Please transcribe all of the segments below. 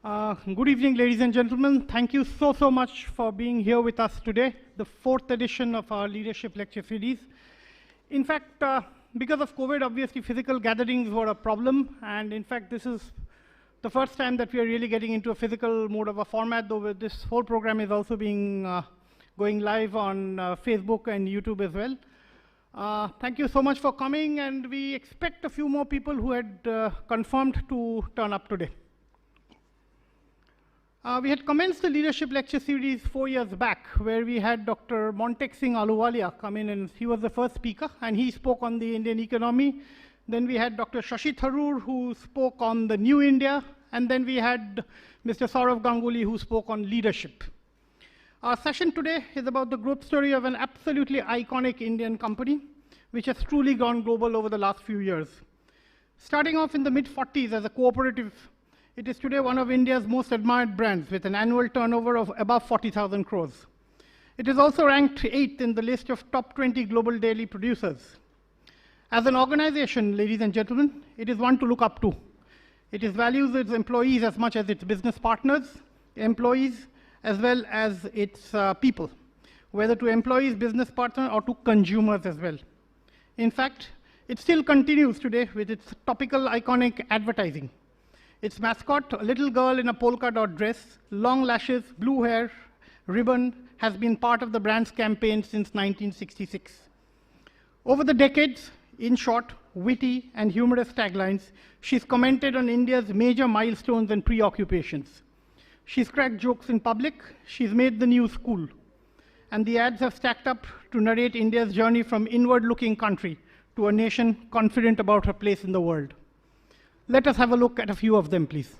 Good evening, ladies and gentlemen. Thank you so much for being here with us today, the 4th edition of our leadership lecture series. In fact, because of COVID, obviously physical gatherings were a problem, and in fact this is the first time that we are really getting into a physical mode of a format, though this whole program is also being going live on Facebook and YouTube as well. Thank you so much for coming, and we expect a few more people who had confirmed to turn up today. We had commenced the leadership lecture series 4 years back, where we had Dr. Montek Singh Ahluwalia come in, and he was the first speaker, and he spoke on the Indian economy. Then we had Dr. Shashi Tharoor, who spoke on the New India, and then we had Mr. Saurav Ganguly, who spoke on leadership. Our session today is about the growth story of an absolutely iconic Indian company, which has truly gone global over the last few years. Starting off in the mid-40s as a cooperative, it is today one of India's most admired brands with an annual turnover of above 40,000 crores. It is also ranked 8th in the list of top 20 global dairy producers. As an organization, ladies and gentlemen, it is one to look up to. It values its employees as much as its business partners, employees, as well as its people, whether to employees, business partners, or to consumers as well. In fact, it still continues today with its topical iconic advertising. Its mascot, a little girl in a polka dot dress, long lashes, blue hair, ribbon, has been part of the brand's campaign since 1966. Over the decades, in short, witty and humorous taglines, she's commented on India's major milestones and preoccupations. She's cracked jokes in public, she's made the news cool, and the ads have stacked up to narrate India's journey from inward-looking country to a nation confident about her place in the world. Let us have a look at a few of them, please.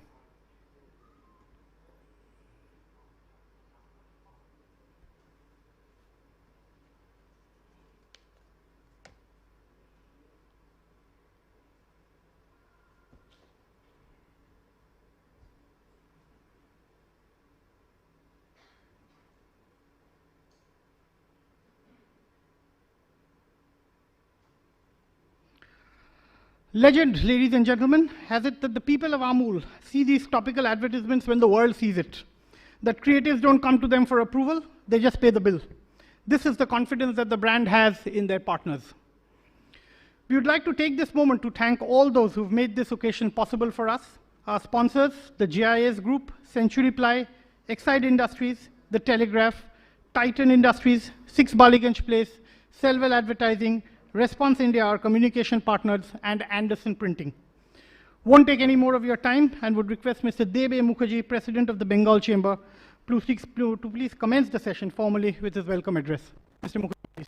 Legend, ladies and gentlemen, has it that the people of Amul see these topical advertisements when the world sees it. That creatives don't come to them for approval, they just pay the bill. This is the confidence that the brand has in their partners. We would like to take this moment to thank all those who've made this occasion possible for us. Our sponsors, the GIS Group, Century Ply, Exide Industries, The Telegraph, Titan Industries, 6 Baliganj Place, Selwell Advertising, Response India, our communication partners, and Anderson Printing. Won't take any more of your time and would request Mr. Debe Mukherjee, President of the Bengal Chamber, to please commence the session formally with his welcome address. Mr. Mukherjee, please.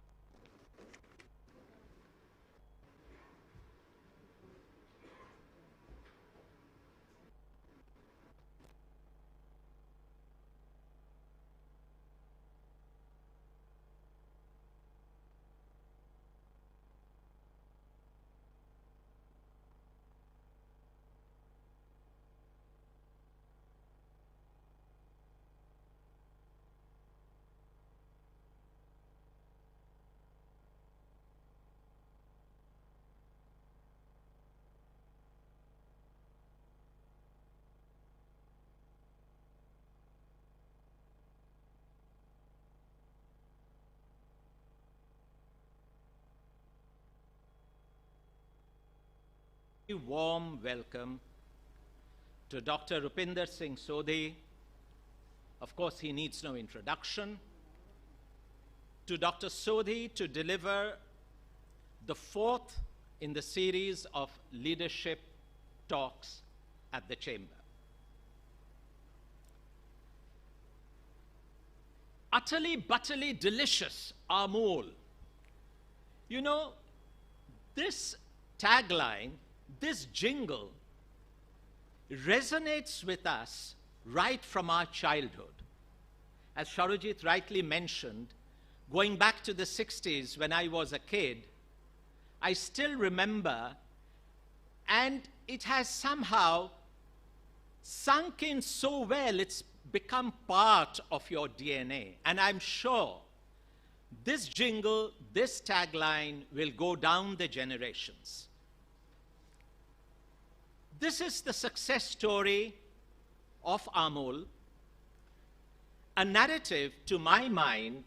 Warm welcome to Dr. Rupinder Singh Sodhi. Of course, he needs no introduction. To Dr. Sodhi to deliver the 4th in the series of leadership talks at the Chamber. Utterly, butterly delicious, Amul. You know, this tagline, this jingle resonates with us right from our childhood. As Sharojit rightly mentioned, going back to the 60s when I was a kid, I still remember, and it has somehow sunk in so well, it's become part of your DNA. And I'm sure this jingle, this tagline will go down the generations. This is the success story of Amul, a narrative, to my mind,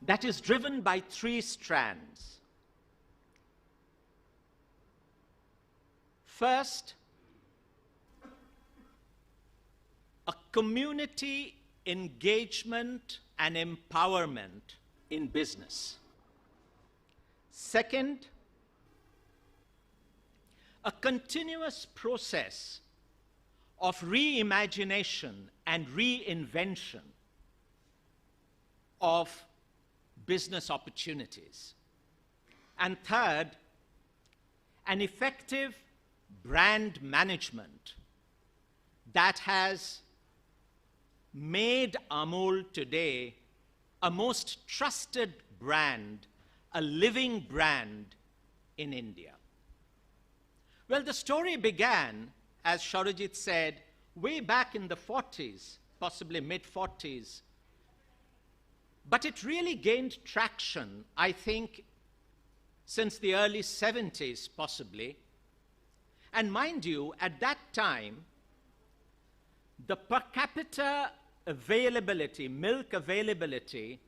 that is driven by three strands. First, a community engagement and empowerment in business. Second, a continuous process of reimagination and reinvention of business opportunities. And third, an effective brand management that has made Amul today a most trusted brand, a living brand in India. Well, the story began, as Saurajit said, way back in the 40s, possibly mid-40s. But it really gained traction, I think, since the early 70s, possibly. And mind you, at that time, the per capita availability, milk availability,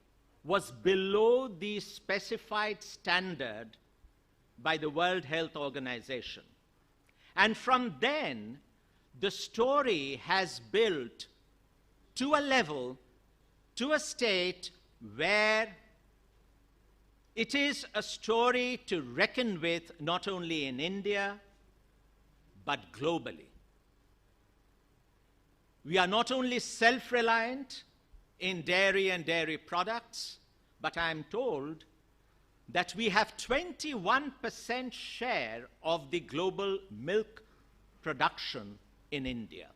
was below the specified standard by the World Health Organization. And from then, the story has built to a level, to a state where it is a story to reckon with not only in India, but globally. We are not only self-reliant in dairy and dairy products, but I am told that we have 21% share of the global milk production in India.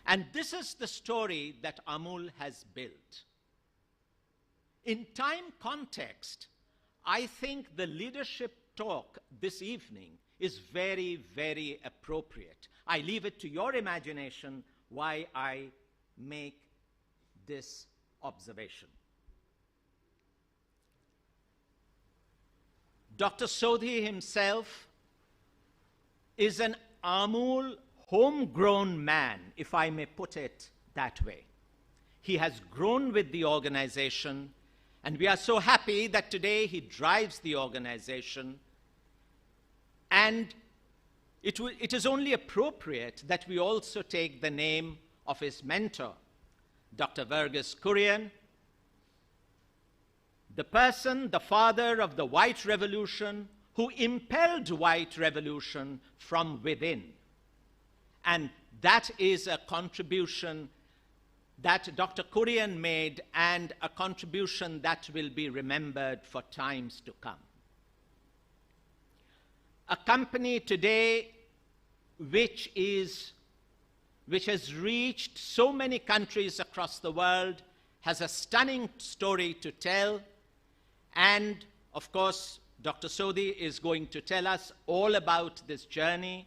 And this is the story that Amul has built. In time context, I think the leadership talk this evening is very, very appropriate. I leave it to your imagination why I make this observation. Dr. Sodhi himself is an Amul homegrown man, if I may put it that way. He has grown with the organization, and we are so happy that today he drives the organization. And it is only appropriate that we also take the name of his mentor, Dr. Verghese Kurian, the person, the father of the White Revolution, who impelled White Revolution from within. And that is a contribution that Dr. Kurian made, and a contribution that will be remembered for times to come. A company today which has reached so many countries across the world, has a stunning story to tell, and of course, Dr. Sodhi is going to tell us all about this journey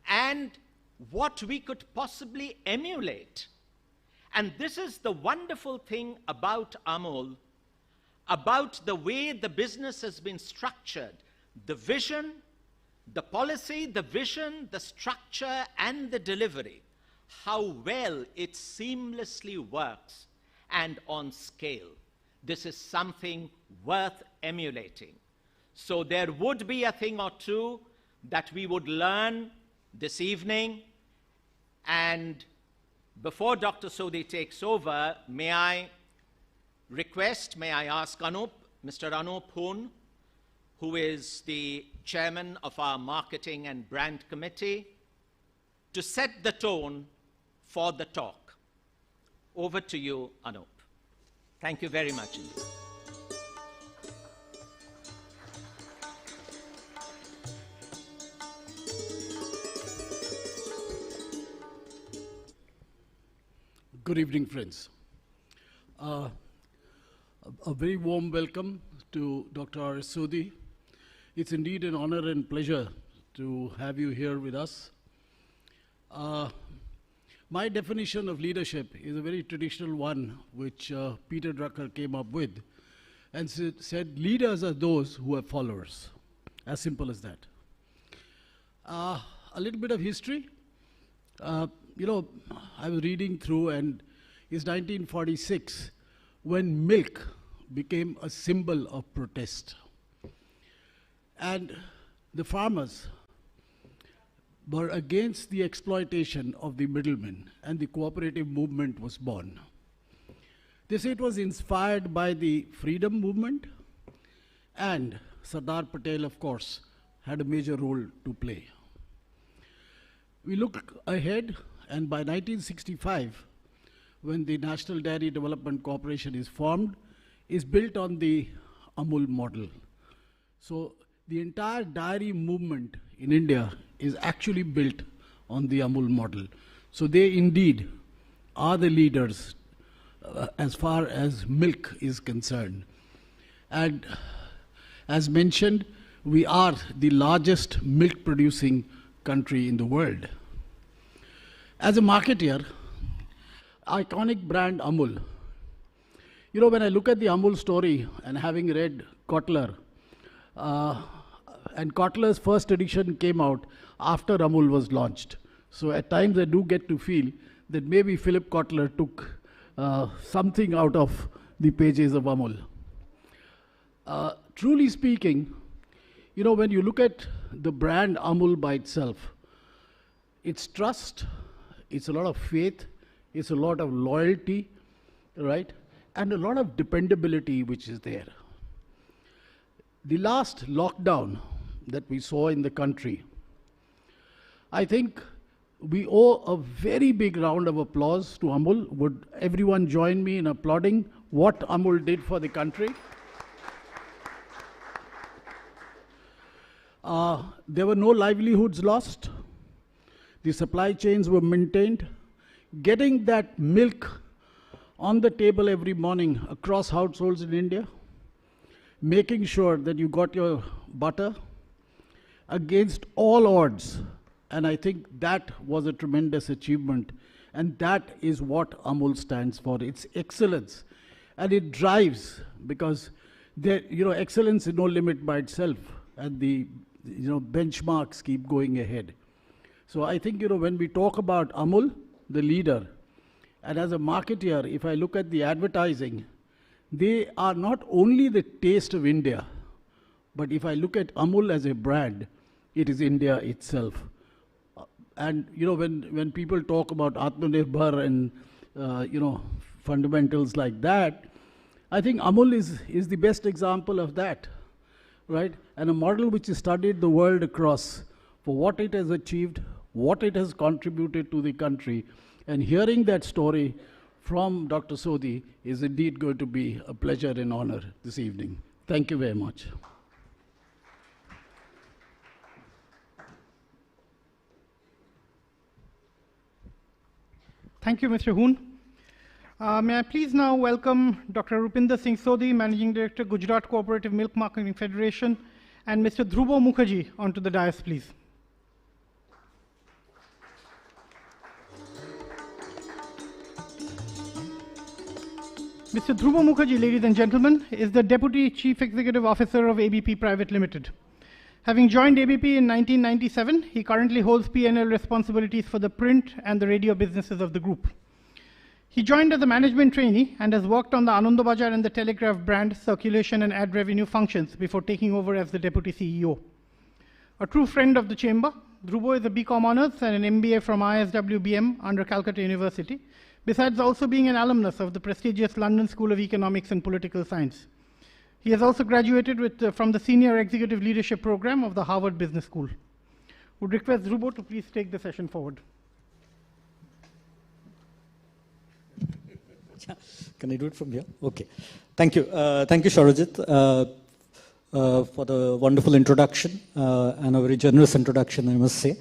and what we could possibly emulate. And this is the wonderful thing about Amul, about the way the business has been structured. The vision, the policy, the vision, the structure, and the delivery. How well it seamlessly works and on scale. This is something worth emulating. So there would be a thing or two that we would learn this evening. And before Dr. Sodhi takes over, may I ask Anup, Mr. Anup Hun, who is the chairman of our Marketing and Brand Committee, to set the tone for the talk. Over to you, Anup. Thank you very much indeed. Good evening, friends. A very warm welcome to Dr. R. Sodhi. It's indeed an honor and pleasure to have you here with us. My definition of leadership is a very traditional one, which Peter Drucker came up with, and said leaders are those who have followers. As simple as that. A little bit of history. You know, I was reading through, and it's 1946 when milk became a symbol of protest. And the farmers were against the exploitation of the middlemen, and the cooperative movement was born. They say it was inspired by the freedom movement, and Sardar Patel, of course, had a major role to play. We look ahead, and by 1965, when the National Dairy Development Corporation is formed, is built on the Amul model. So the entire dairy movement in India is actually built on the Amul model. So they indeed are the leaders as far as milk is concerned. And as mentioned, we are the largest milk producing country in the world. As a marketeer, iconic brand Amul. You know, when I look at the Amul story, and having read Kotler, and Kotler's first edition came out after Amul was launched. So at times I do get to feel that maybe Philip Kotler took something out of the pages of Amul. Truly speaking, you know, when you look at the brand Amul by itself, it's trust, it's a lot of faith, it's a lot of loyalty, right? And a lot of dependability which is there. The last lockdown that we saw in the country, I think we owe a very big round of applause to Amul. Would everyone join me in applauding what Amul did for the country? There were no livelihoods lost. The supply chains were maintained. Getting that milk on the table every morning across households in India, making sure that you got your butter against all odds. And I think that was a tremendous achievement. And that is what Amul stands for. It's excellence. And it drives, because there, you know, excellence is no limit by itself. And the benchmarks keep going ahead. So I think, when we talk about Amul, the leader, and as a marketeer, if I look at the advertising, they are not only the taste of India, but if I look at Amul as a brand, it is India itself. And when people talk about Atmanirbhar and fundamentals like that, I think Amul is the best example of that, right? And a model which is studied the world across for what it has achieved, what it has contributed to the country. And hearing that story from Dr. Sodhi is indeed going to be a pleasure and honor this evening. Thank you very much. Thank you, Mr. Hoon. May I please now welcome Dr. Rupinder Singh Sodhi, Managing Director, Gujarat Cooperative Milk Marketing Federation, and Mr. Dhruvo Mukherjee onto the dais, please. Mr. Dhruvo Mukherjee, ladies and gentlemen, is the Deputy Chief Executive Officer of ABP Private Limited. Having joined ABP in 1997, he currently holds P&L responsibilities for the print and the radio businesses of the group. He joined as a management trainee and has worked on the Anandabazar and the Telegraph brand circulation and ad revenue functions before taking over as the Deputy CEO. A true friend of the chamber, Dhruvo is a BCom Honours and an MBA from ISWBM under Calcutta University, besides also being an alumnus of the prestigious London School of Economics and Political Science. He has also graduated from the Senior Executive Leadership Program of the Harvard Business School. Would request Dhruvo to please take the session forward. Can I do it from here? Okay. Thank you. Thank you, Saurajit, for the wonderful introduction and a very generous introduction, I must say.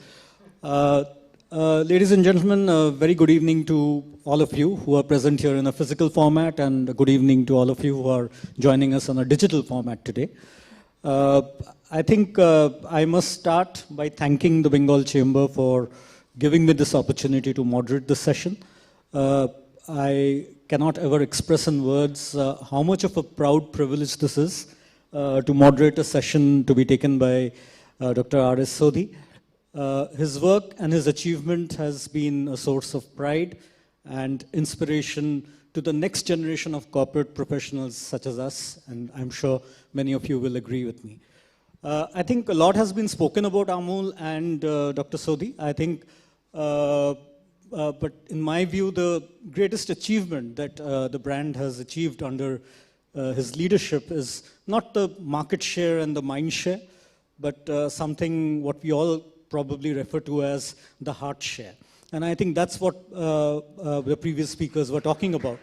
Ladies and gentlemen, a very good evening to all of you who are present here in a physical format, and a good evening to all of you who are joining us on a digital format today. I think I must start by thanking the Bengal Chamber for giving me this opportunity to moderate this session. I cannot ever express in words how much of a proud privilege this is to moderate a session to be taken by Dr. R.S. Sodhi. His work and his achievement has been a source of pride and inspiration to the next generation of corporate professionals such as us, and I'm sure many of you will agree with me. I think a lot has been spoken about Amul and Dr. Sodhi. I think, but in my view, the greatest achievement that the brand has achieved under his leadership is not the market share and the mind share, but something what we all probably refer to as the heart share. And I think that's what the previous speakers were talking about.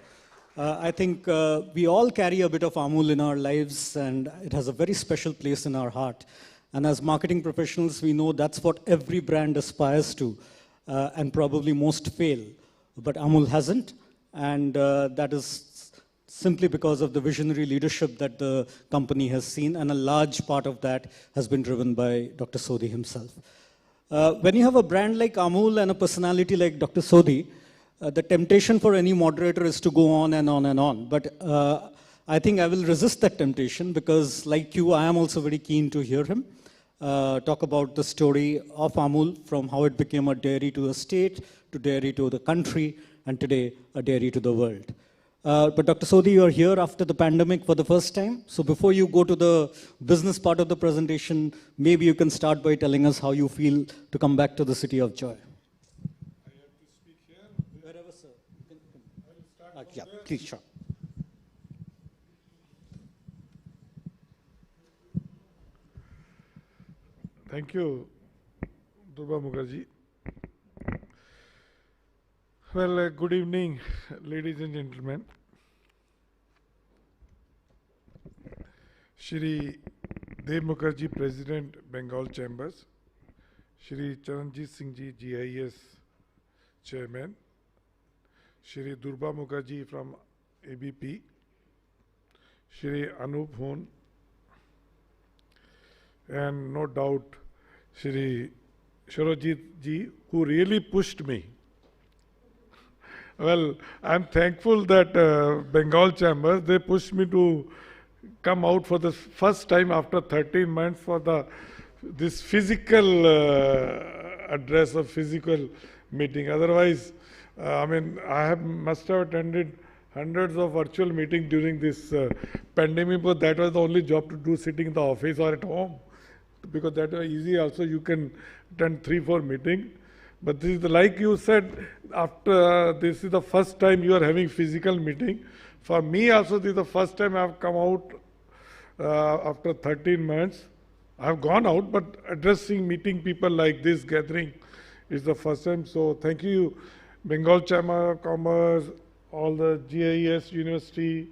I think we all carry a bit of Amul in our lives, and it has a very special place in our heart. And as marketing professionals, we know that's what every brand aspires to, and probably most fail. But Amul hasn't, and that is simply because of the visionary leadership that the company has seen, and a large part of that has been driven by Dr. Sodhi himself. When you have a brand like Amul and a personality like Dr. Sodhi, the temptation for any moderator is to go on and on and on. But I think I will resist that temptation because, like you, I am also very keen to hear him talk about the story of Amul, from how it became a dairy to the state, to dairy to the country, and today a dairy to the world. But Dr. Sodhi, you are here after the pandemic for the first time. So before you go to the business part of the presentation, maybe you can start by telling us how you feel to come back to the city of joy. I have to speak here. Wherever, sir. You can. I will start Yeah, from there. please, sure. Thank you, Durba Mukherjee. Well, good evening, ladies and gentlemen. Shri Dev Mukherjee, President, Bengal Chambers. Shri Charanjit Singh Ji, GIS Chairman. Shri Durba Mukherjee from ABP. Shri Anup Hun. And no doubt, Shri Sarojit Ji, who really pushed me. Well, I'm thankful that Bengal Chambers, they pushed me to come out for the first time after 13 months for this physical address or physical meeting. Otherwise, I must have attended hundreds of virtual meetings during this pandemic, but that was the only job to do, sitting in the office or at home. Because that was easy also, you can attend 3-4 meetings. But this is like you said, after this is the first time you are having physical meeting. For me also, this is the first time I have come out after 13 months. I have gone out, but addressing, meeting people like this gathering is the first time. So thank you, Bengal Chamber of Commerce, all the GIS University,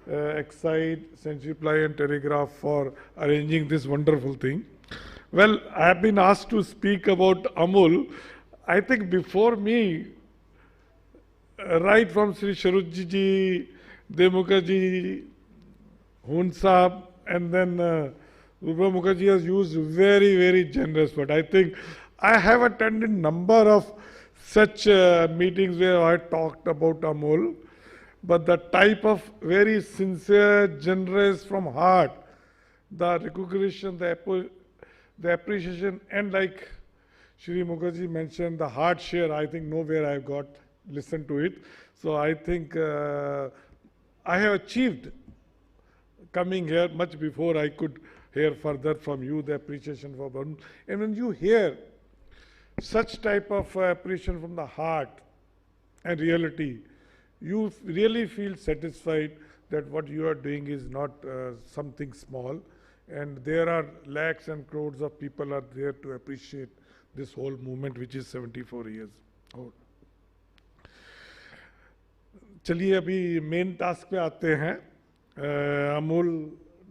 Excite, Century Ply and Telegraph for arranging this wonderful thing. Well, I have been asked to speak about Amul. I think before me, right from Sri Sarojit Ji, Dev Mukherjee, Hun Saab, and then Durba Mukherjee has used very, very generous word. I think I have attended number of such meetings where I talked about Amul, but the type of very sincere, generous from heart, the recognition, the appreciation, and like Shri Mukherjee mentioned, the heart share, I think nowhere I got listened to it. So I think I have achieved coming here much before I could hear further from you the appreciation for Varun. And when you hear such type of appreciation from the heart and reality, you really feel satisfied that what you are doing is not something small, and there are lakhs and crores of people are there to appreciate this whole movement which is 74 years old. चलिए अभी main task पे आते हैं. Amul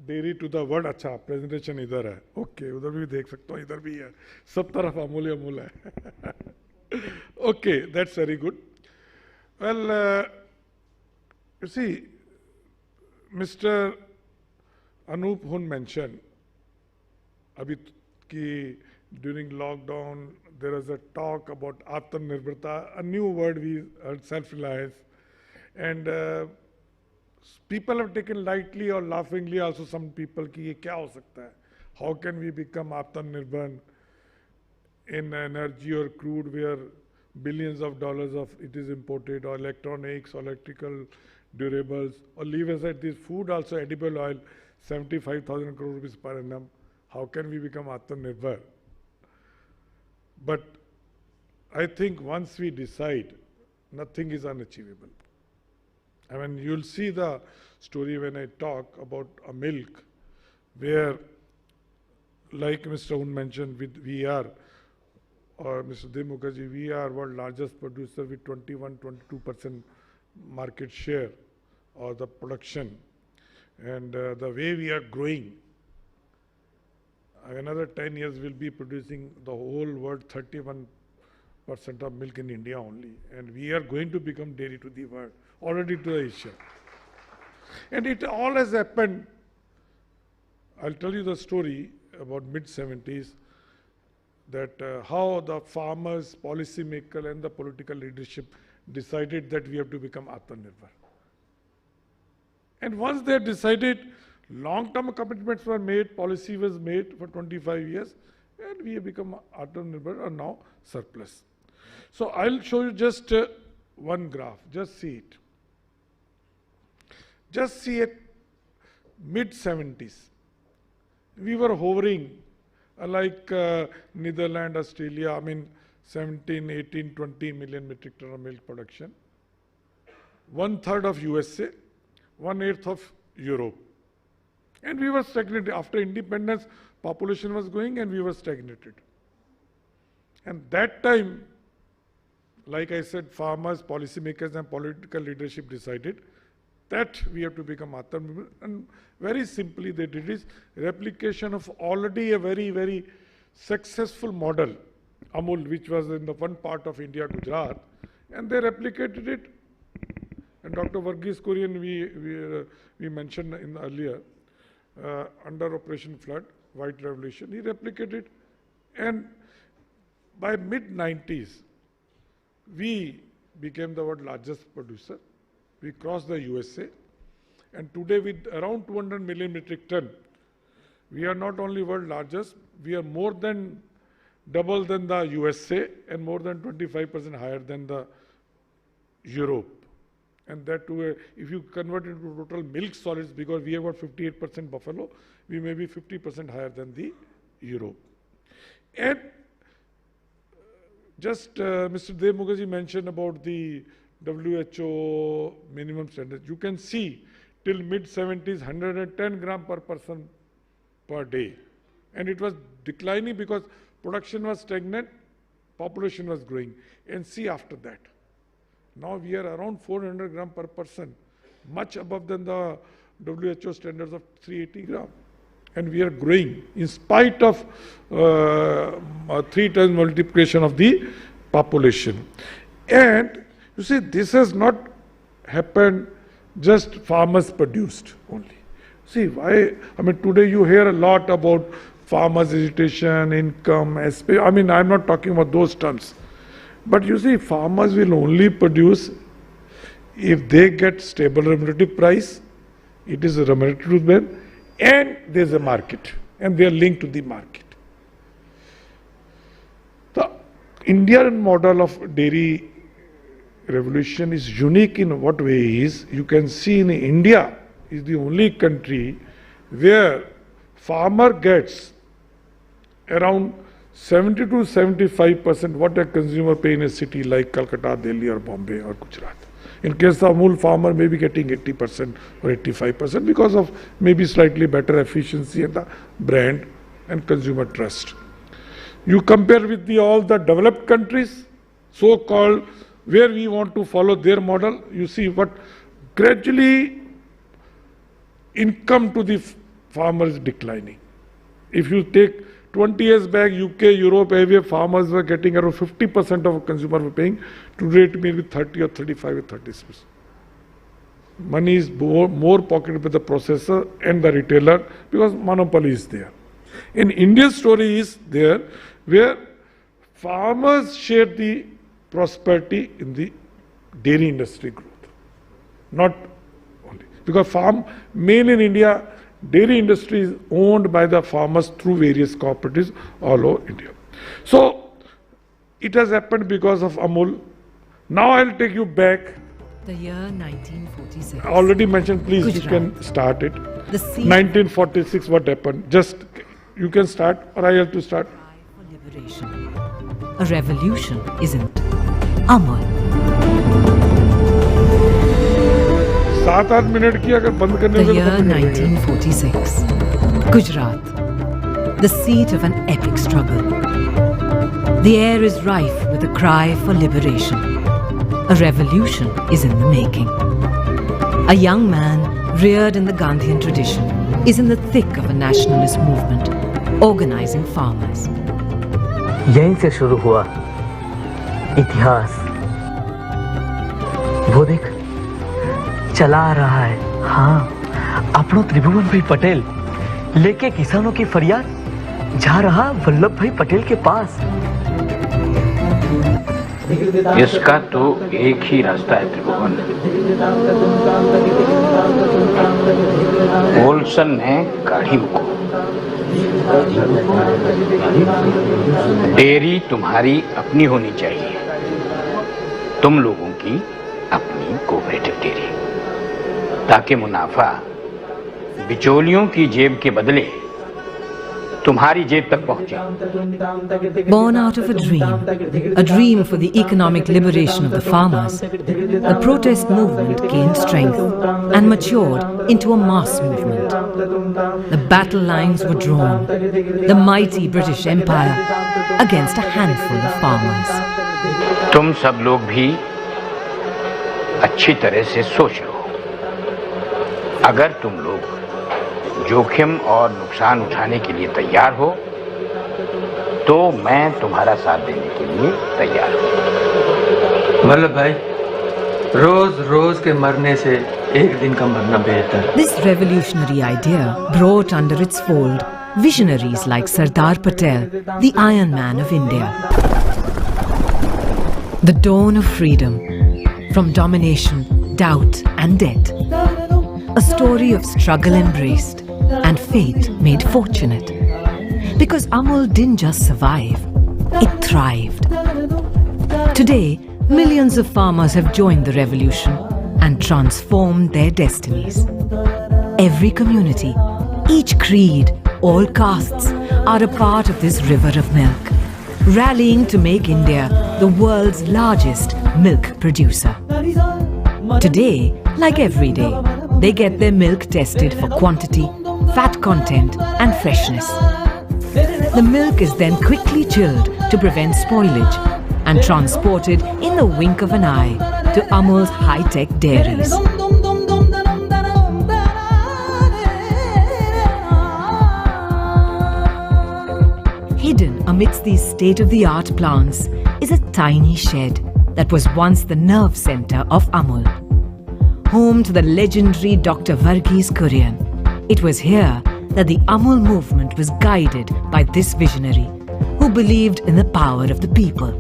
dairy to the world. अच्छा, presentation इधर है. Okay, उधर भी देख सकता हूँ, इधर भी है, सब तरफ अमूल ही अमूल है. Okay, that's very good. Well, you see, Mr. Anup Hun mentioned, abhi ki during lockdown there was a talk about Atmanirbharta, a new word we heard, self-reliance, and people have taken lightly or laughingly also some people ki ye kya ho sakta hai, how can we become Atmanirbhar? in energy or crude where billions of dollars of it is imported, or electronics, or electrical durables, or leave aside this food also, edible oil, 75,000 crore rupees per annum. How can we become Atmanirbhar? But I think once we decide, nothing is unachievable. I mean, you'll see the story when I talk about a milk where, like Mr. Un mentioned, we are, or Mr. Dev Mukherjee, we are world largest producer with 21-22% market share or the production. And the way we are growing, another 10 years we'll be producing the whole world 31% of milk in India only. And we are going to become dairy to the world, already to Asia. And it all has happened. I'll tell you the story about mid-70s, that how the farmers, policymakers and the political leadership decided that we have to become Atmanirbhar. And once they decided, long-term commitments were made, policy was made for 25 years, and we have become Atmanirbhar, and now surplus. So I'll show you just one graph, just see it. Just see it, mid-70s. We were hovering like Netherlands, Australia, I mean 17, 18, 20 million metric ton of milk production. 1/3 of USA, 1/8 of Europe. And we were stagnated. After independence, population was going and we were stagnated. And that time, like I said, farmers, policymakers and political leadership decided that we have to become Atmanirbhar. And very simply they did is replication of already a very, very successful model, Amul, which was in the one part of India, Gujarat, and they replicated it. And Dr. Varghese Kurian, we mentioned in earlier, under Operation Flood, White Revolution, he replicated. And by mid-90s, we became the world's largest producer. We crossed the USA. And today with around 200 million metric ton, we are not only world largest, we are more than double than the USA and more than 25% higher than the Europe. And that too, if you convert it to total milk solids, because we have got 58% buffalo, we may be 50% higher than the Europe. And just Mr. Dev Mukherjee mentioned about the WHO minimum standards. You can see till mid-70s, 110 gram per person per day. And it was declining because production was stagnant, population was growing. And see after that. Now we are around 400 gram per person, much above than the WHO standards of 380 gram. And we are growing in spite of 3 times multiplication of the population. And you see, this has not happened just farmers produced only. See, why? I mean, today you hear a lot about farmers' agitation, income, I mean, I'm not talking about those terms. But you see, farmers will only produce if they get stable remunerative price, it is remunerative to them, and there's a market, and they are linked to the market. The Indian model of dairy revolution is unique in what way is, you can see in India is the only country where farmer gets around 70 to 75% what a consumer pay in a city like Calcutta, Delhi or Bombay or Gujarat. In case of Amul, farmer may be getting 80% or 85% because of maybe slightly better efficiency and the brand and consumer trust. You compare with all the developed countries, so-called, where we want to follow their model, you see what gradually income to the farmer is declining. If you take 20 years back, UK, Europe, everywhere farmers were getting around 50% of consumer were paying. Today it may be 30 or 35 or 30%. Money is more pocketed by the processor and the retailer because monopoly is there. In Indian story is there where farmers share the prosperity in the dairy industry growth. Not only. Because mainly in India, dairy industry is owned by the farmers through various cooperatives all over India. So it has happened because of Amul. Now I'll take you back. The year 1946. I already mentioned, please you Gujarat. can start it. The sea 1946, what happened? Just, you can start or I have to start? for liberation. A revolution, isn't it? Amul. 7-8 minute की अगर बंद करने The में year तो बंद कर देंगे। 1946. Gujarat. The seat of an epic struggle. The air is rife with a cry for liberation. A revolution is in the making. A young man reared in the Gandhian tradition is in the thick of a nationalist movement, organizing farmers. यहीं से शुरू हुआ इतिहास। वो देख चला आ रहा है, हाँ, अपनो त्रिभुवन भाई पटेल लेके किसानों की फरियाद जा रहा वल्लभ भाई पटेल के पास। इसका तो एक ही रास्ता है त्रिभुवन। ओल्सन ने गाड़ी मुको। डेयरी तुम्हारी अपनी होनी चाहिए, तुम लोगों की अपनी कोऑपरेटिव डेयरी, ताकि मुनाफा बिचौलियों की जेब के बदले तुम्हारी जेब तक पहुंचे। Born out of a dream for the economic liberation of the farmers, the protest movement gained strength and matured into a mass movement. The battle lines were drawn, the mighty British Empire against a handful of farmers. तुम सब लोग भी अच्छी तरह से सोच लो। अगर तुम लोग जोखिम और नुकसान उठाने के लिए तैयार हो तो मैं तुम्हारा साथ देने के लिए तैयार हूं। वल्लभ भाई, रोज रोज के मरने से एक दिन का मरना बेहतर। This revolutionary idea brought under its fold visionaries like Sardar Patel, the Iron Man of India. The dawn of freedom from domination, doubt and debt. A story of struggle embraced and fate made fortunate. Because Amul didn't just survive, it thrived. Today, millions of farmers have joined the revolution and transformed their destinies. Every community, each creed, all castes are a part of this river of milk, rallying to make India the world's largest milk producer. Today, like every day, they get their milk tested for quantity, fat content and freshness. The milk is then quickly chilled to prevent spoilage and transported in the wink of an eye to Amul's high-tech dairies. Hidden amidst these state-of-the-art plants is a tiny shed that was once the nerve center of Amul. Home to the legendary Dr. Varghese Kurian. It was here that the Amul movement was guided by this visionary who believed in the power of the people,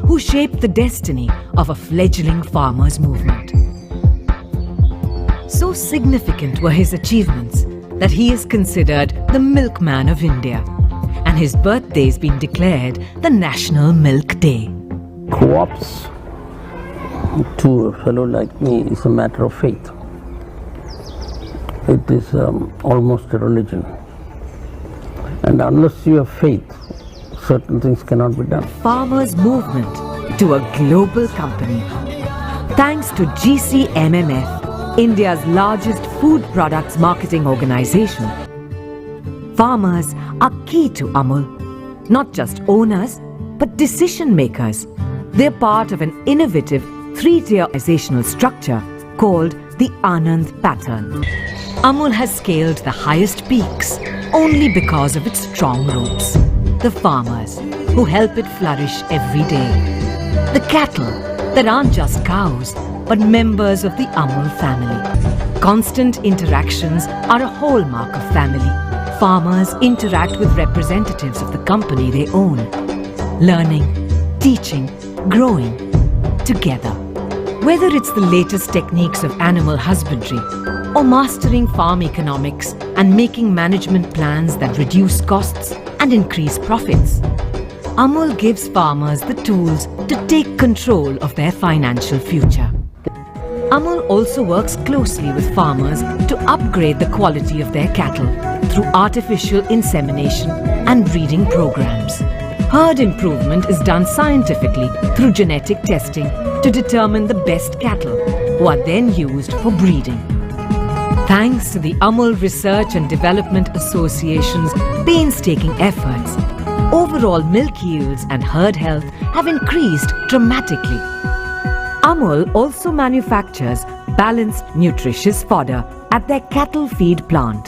who shaped the destiny of a fledgling farmers' movement. So significant were his achievements that he is considered the milkman of India, and his birthday's been declared the National Milk Day. Co-ops to a fellow like me is a matter of faith. It is almost a religion. And unless you have faith, certain things cannot be done. Farmers' movement to a global company. Thanks to GCMMF, India's largest food products marketing organization, farmers are key to Amul. Not just owners, but decision makers. They're part of an innovative three-tier organizational structure called the Anand pattern. Amul has scaled the highest peaks only because of its strong roots. The farmers who help it flourish every day. The cattle that aren't just cows but members of the Amul family. Constant interactions are a hallmark of family. Farmers interact with representatives of the company they own. Learning, teaching, growing together. Whether it's the latest techniques of animal husbandry or mastering farm economics and making management plans that reduce costs and increase profits, Amul gives farmers the tools to take control of their financial future. Amul also works closely with farmers to upgrade the quality of their cattle through artificial insemination and breeding programs. Herd improvement is done scientifically through genetic testing to determine the best cattle, who are then used for breeding. Thanks to the Amul Research and Development Association's painstaking efforts, overall milk yields and herd health have increased dramatically. Amul also manufactures balanced, nutritious fodder at their cattle feed plant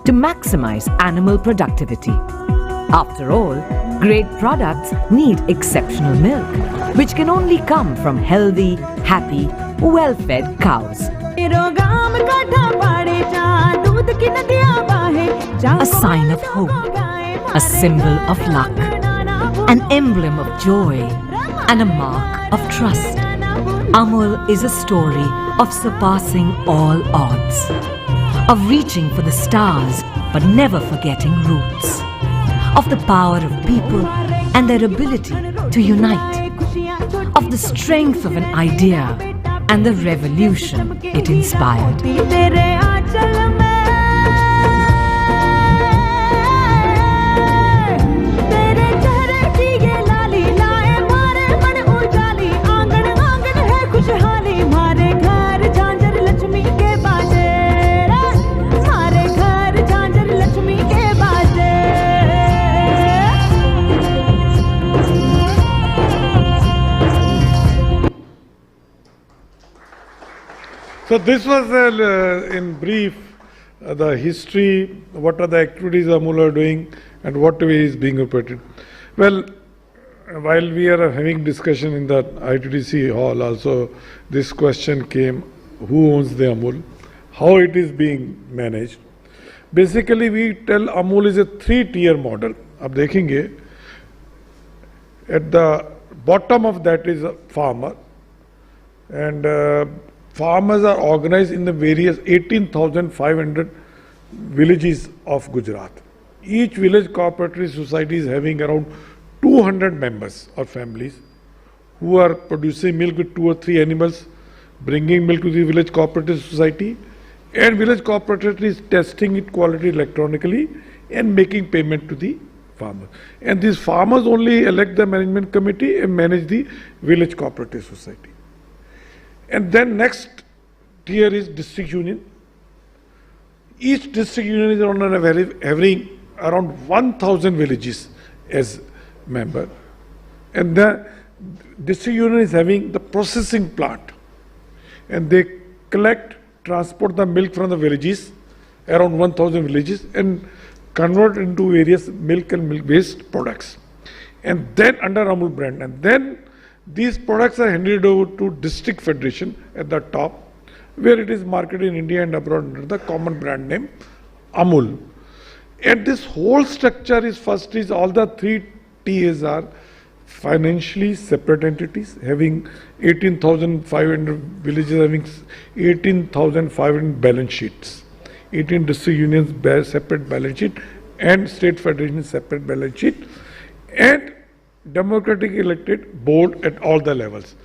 to maximize animal productivity. After all, great products need exceptional milk, which can only come from healthy, happy, well-fed cows. A sign of hope, a symbol of luck, an emblem of joy, and a mark of trust. Amul is a story of surpassing all odds, of reaching for the stars but never forgetting roots, of the power of people and their ability to unite, of the strength of an idea and the revolution it inspired. So this was in brief the history, what are the activities Amul are doing and what way is being operated. Well, while we are having discussion in the ITDC hall also, this question came, who owns the Amul, how it is being managed. Basically we tell Amul is a 3-tier model. Ab dekhenge, at the bottom of that is a farmer, and farmers are organized in the various 18,500 villages of Gujarat. Each village cooperative society is having around 200 members or families who are producing milk with 2 or 3 animals, bringing milk to the village cooperative society, and village cooperative is testing its quality electronically and making payment to the farmers. And these farmers only elect the management committee and manage the village cooperative society. And then next tier is district union. Each district union is having around 1,000 villages as member. And the district union is having the processing plant. And they collect, transport the milk from the villages, around 1,000 villages, and convert into various milk and milk-based products. And then under Amul brand. And then these products are handed over to district federation at the top, where it is marketed in India and abroad under the common brand name Amul. And this whole structure is first is all the 3 TAs are financially separate entities having 18,500 villages having 18,500 balance sheets, 18 district unions bear separate balance sheet and state federation separate balance sheet, and democratic elected board at all the levels.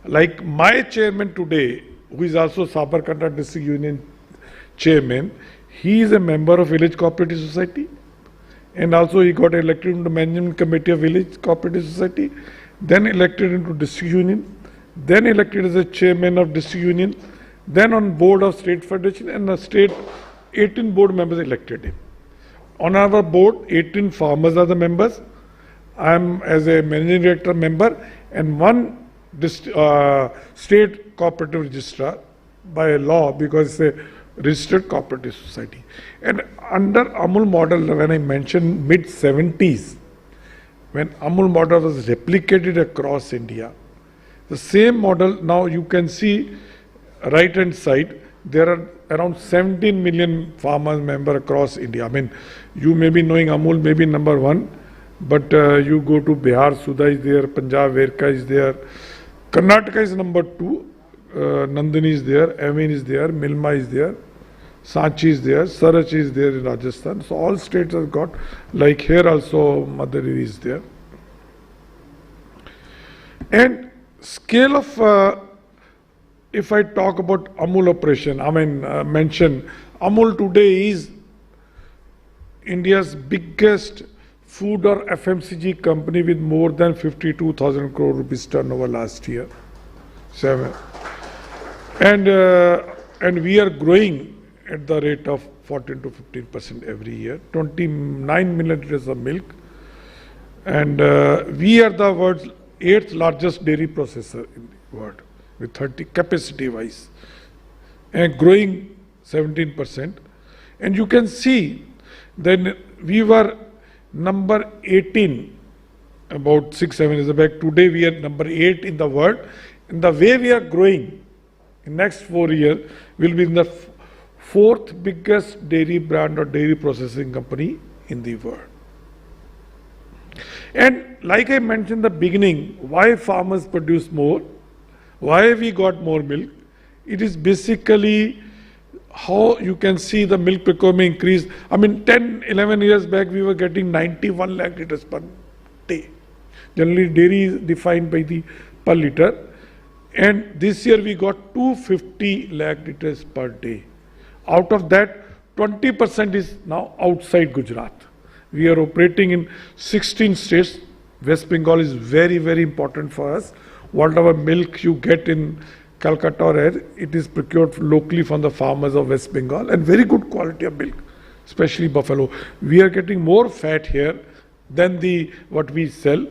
Like my chairman today, who is also Sabarkantha District Union chairman, he is a member of Village Cooperative Society, and also he got elected into Management Committee of Village Cooperative Society, then elected into District Union, then elected as a chairman of District Union, then on board of State Federation, and the state 18 board members elected him. On our board, 18 farmers are the members. I am as a managing director member and one state cooperative registrar by law because it's a registered cooperative society. And under Amul model, when I mentioned mid-70s, when Amul model was replicated across India, the same model now you can see right hand side, there are around 17 million farmers member across India. I mean, you may be knowing Amul may be number 1, but you go to Bihar, Sudha is there, Punjab, Verka is there, Karnataka is number 2, Nandini is there, Amin is there, Milma is there, Sanchi is there, Sarach is there in Rajasthan. So all states have got, like here also Madhuri is there. And scale of, if I talk about Amul operation, mention Amul today is India's biggest food or FMCG company with more than 52,000 crore rupees turnover last year. And we are growing at the rate of 14 to 15% every year, 29 million liters of milk. And we are the world's 8th largest dairy processor in the world, with 30 capacity wise, and growing 17%. And you can see then we were number 18 about 6-7 years back. Today we are number 8 in the world. And the way we are growing in next 4 years will be in the 4th biggest dairy brand or dairy processing company in the world. And like I mentioned in the beginning, why farmers produce more, why we got more milk, it is basically how you can see the milk procurement increase. 10-11 years back we were getting 91 lakh liters per day. Generally dairy is defined by the per liter, and this year we got 250 lakh liters per day. Out of that, 20% is now outside Gujarat. We are operating in 16 states. West Bengal is very, very important for us. Whatever milk you get in Calcutta or here, it is procured locally from the farmers of West Bengal, and very good quality of milk, especially buffalo. We are getting more fat here than what we sell.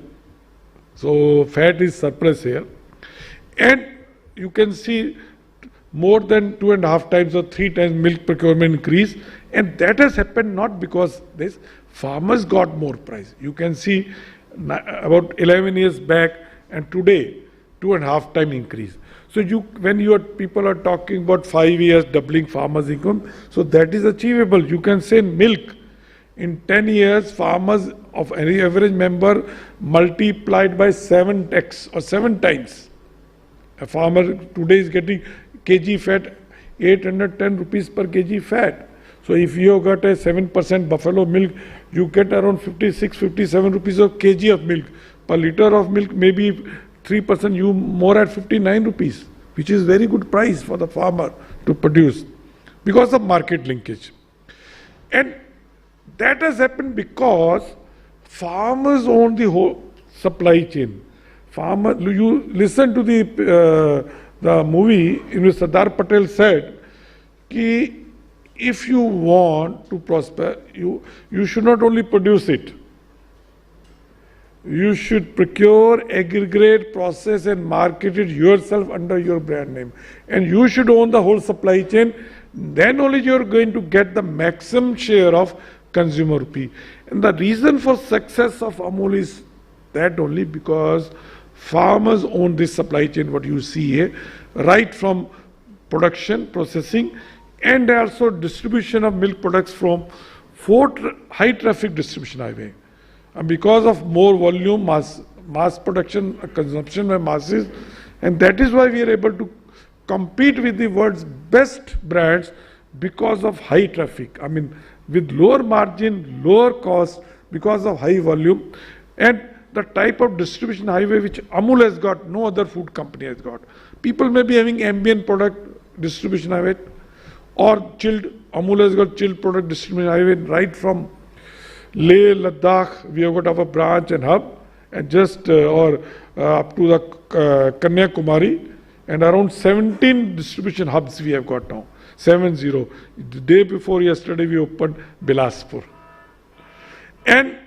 So fat is surplus here. And you can see more than 2.5 times or 3 times milk procurement increase. And that has happened not because this farmers got more price. You can see about 11 years back and today 2.5 time increase. So when people are talking about 5 years doubling farmers' income, so that is achievable. You can say milk in 10 years, farmers of any average member multiplied by 7x or 7 times. A farmer today is getting kg fat 810 rupees per kg fat. So if you have got a 7% buffalo milk, you get around 56, 57 rupees of kg of milk. Per liter of milk, maybe 3% you more at 59 rupees, which is very good price for the farmer to produce because of market linkage. And that has happened because farmers own the whole supply chain. You listen to the movie in which Sardar Patel said, ki if you want to prosper, you should not only produce it. You should procure, aggregate, process and market it yourself under your brand name. And you should own the whole supply chain. Then only you are going to get the maximum share of consumer rupee. And the reason for success of Amul is that only because farmers own this supply chain, what you see here, right from production, processing, and also distribution of milk products from 4 high traffic distribution highway. And because of more volume, mass production, consumption by masses, and that is why we are able to compete with the world's best brands because of high traffic. With lower margin, lower cost, because of high volume, and the type of distribution highway which Amul has got, no other food company has got. People may be having ambient product distribution highway, or chilled. Amul has got chilled product distribution highway right from Leh, Ladakh. We have got our branch and hub, and just up to the Kanyakumari, and around 17 distribution hubs we have got now. 70. The day before yesterday we opened Bilaspur. And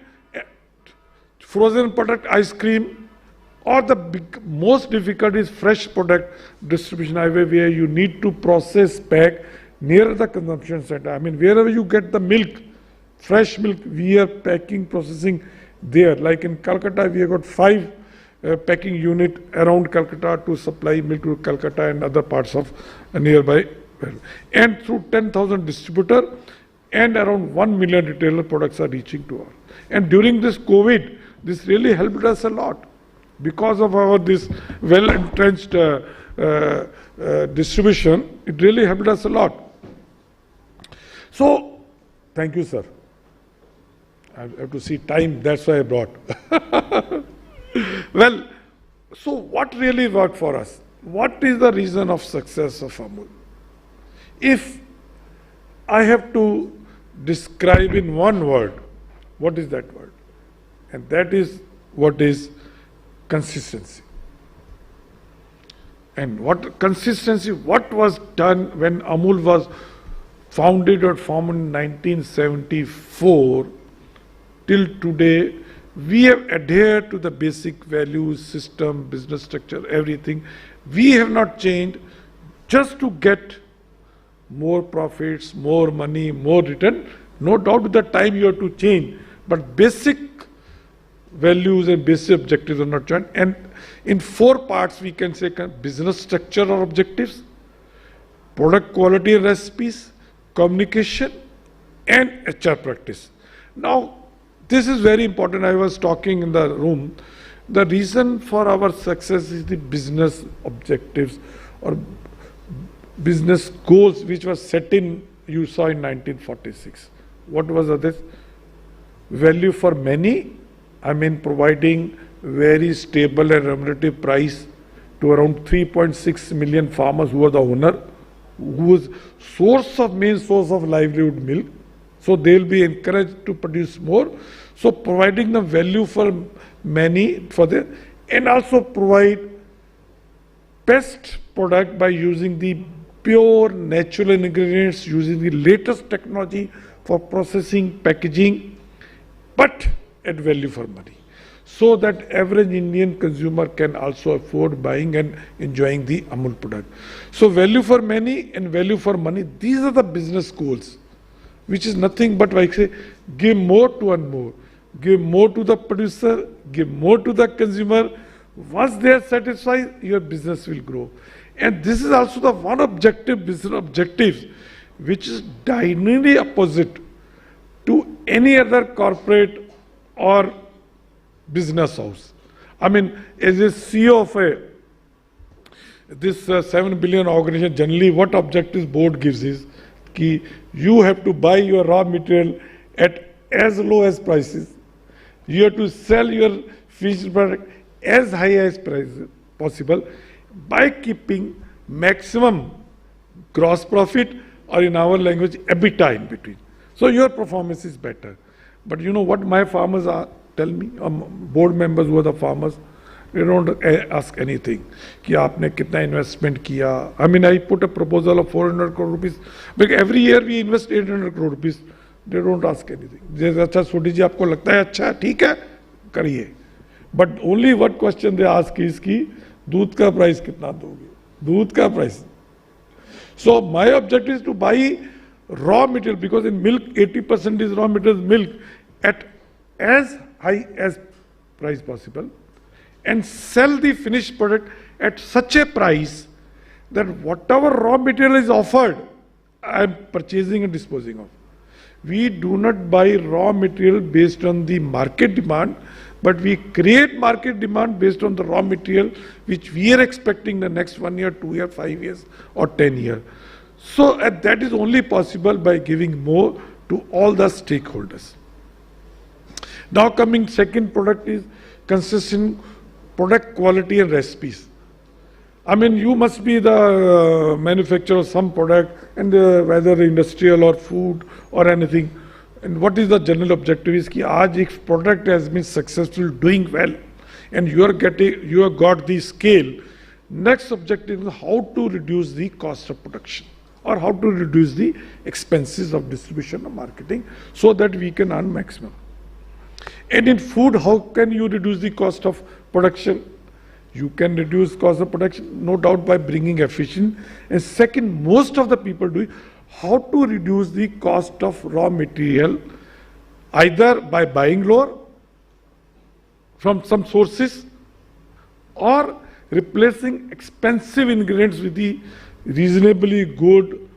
frozen product, ice cream, or the most difficult is fresh product distribution highway, where you need to process, pack near the consumption center. Wherever you get the milk, fresh milk, we are packing, processing there. Like in Calcutta, we have got 5 packing unit around Calcutta to supply milk to Calcutta and other parts of nearby. And through 10,000 distributor and around 1 million retailer products are reaching to us. And during this COVID, this really helped us a lot because of our this well-entrenched distribution. It really helped us a lot. So, thank you, sir. I have to see time, that's why I brought. Well, So what really worked for us? What is the reason of success of Amul? If I have to describe in one word, what is that word? And that is what is consistency. And what consistency, what was done when Amul was founded or formed in 1974 till today, we have adhered to the basic values, system, business structure, everything. We have not changed just to get more profits, more money, more return. No doubt with the time you have to change, but basic values and basic objectives are not changed. And in 4 parts we can say business structure or objectives, product quality and recipes, communication, and HR practice. Now, this is very important. I was talking in the room. The reason for our success is the business objectives or business goals which were set in, you saw in 1946. What was this? Value for many, I mean providing very stable and remunerative price to around 3.6 million farmers who are the owner, whose main source of livelihood milk. So they will be encouraged to produce more. So providing the value for many for the, and also provide best product by using the pure natural ingredients, using the latest technology for processing, packaging, but at value for money, so that average Indian consumer can also afford buying and enjoying the Amul product. So value for many and value for money, these are the business goals, which is nothing but like say, give more to earn more, give more to the producer, give more to the consumer. Once they are satisfied, your business will grow. And this is also the one objective, business objectives, which is diametrically opposite to any other corporate or business house. I mean, as a CEO of this 7 billion organization, generally what objectives board gives is that you have to buy your raw material at as low as prices. You have to sell your finished product as high as prices possible by keeping maximum gross profit, or in our language, EBITDA in between. So your performance is better. But you know what my farmers are, tell me, board members who are the farmers, they don't ask anything. Ki aapne kitna investment kiya? I mean, I put a proposal of 400 crore rupees, but every year we invest 800 crore rupees. They don't ask anything. They say, अच्छा सोडी जी आपको लगता है अच्छा ठीक है करिए. But only one question they ask is कि दूध का price कितना दोगे? दूध का price. So my objective is to buy raw material, because in milk 80% is raw material milk, at as high as price possible, and sell the finished product at such a price that whatever raw material is offered, I am purchasing and disposing of. We do not buy raw material based on the market demand, but we create market demand based on the raw material which we are expecting the next 1 year, 2 years, 5 years, or 10 years. So that is only possible by giving more to all the stakeholders. Now coming second product is consistent product quality and recipes. I mean, you must be the manufacturer of some product, and whether industrial or food or anything. And what is the general objective is that आज एक product has been successful, doing well, and you have got the scale. Next objective is how to reduce the cost of production, or how to reduce the expenses of distribution or marketing, so that we can earn maximum. And in food, how can you reduce the cost of production? You can reduce cost of production, no doubt, by bringing efficient. And second, most of the people do how to reduce the cost of raw material, either by buying lower from some sources, or replacing expensive ingredients with the reasonably good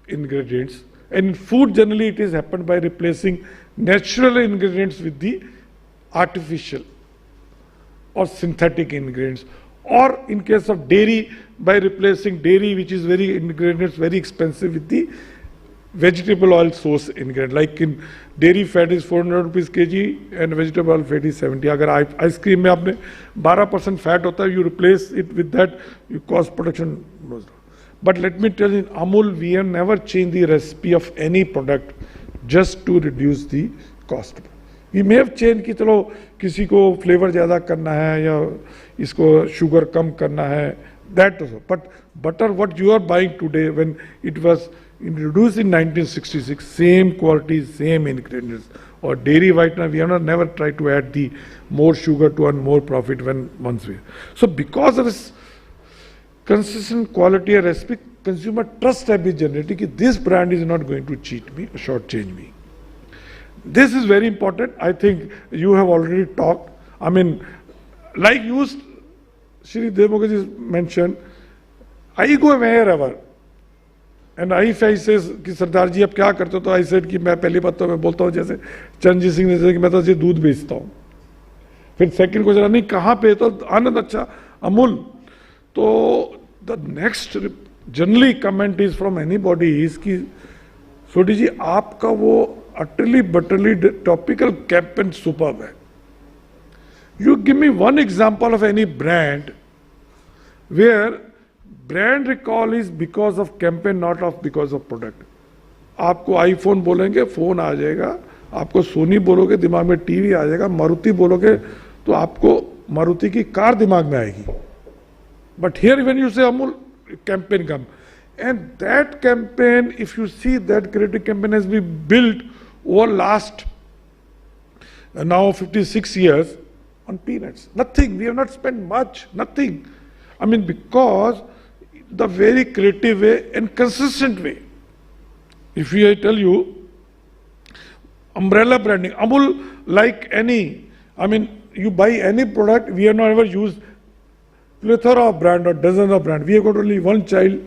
ingredients. And in food, generally it is happened by replacing natural ingredients with the artificial or synthetic ingredients, or in case of dairy, by replacing dairy, which is ingredients very expensive, with the vegetable oil source ingredient. Like in dairy fat is 400 rupees kg and vegetable oil fat is 70. अगर ice cream में आपने 12% fat होता है, you replace it with that, you cost production goes down. But let me tell you, in Amul, we have never changed the recipe of any product just to reduce the cost. We may have changed कि चलो किसी को flavor ज़्यादा करना है या इसको sugar कम करना है, that also. But butter, what you are buying today, when it was introduced in 1966, same quality, same ingredients. Or dairy whitener, we have never tried to add the more sugar to earn more profit when once we. So because of this consistent quality and recipe, consumer trust has been generated that this brand is not going to cheat me, shortchange me. This is very important. I think you have already talked. I mean, like you, Shri Devmukherjee mentioned, I go wherever. And if I says कि सरदार जी आप क्या करते हो, तो I said कि मैं पहली बात तो मैं बोलता हूँ जैसे चरणजीत सिंह ने जैसे कि मैं तो ये दूध बेचता हूँ. फिर सेकंड क्वेश्चन नहीं कहाँ पे, तो आनंद अच्छा अमूल. तो the next generally comment is from anybody is कि सोडी जी आपका वो utterly butterly topical campaign superb है. You give me one example of any brand where brand recall is because of campaign, not of because of product. आपको iPhone बोलेंगे phone आ जाएगा, आपको सोनी बोलोगे दिमाग में टीवी आ जाएगा, मारुति बोलोगे तो आपको मारुति की कार दिमाग में आएगी. But here when you say Amul, campaign come, and that campaign, if you see that creative campaign has been built over last now 56 years on peanuts. Nothing. We have not spent much. Nothing. I mean, because the very creative way and consistent way. If I tell you, umbrella branding, Amul, like any, I mean, you buy any product, we have not ever used plethora of brand or dozens of brand. We have got only one child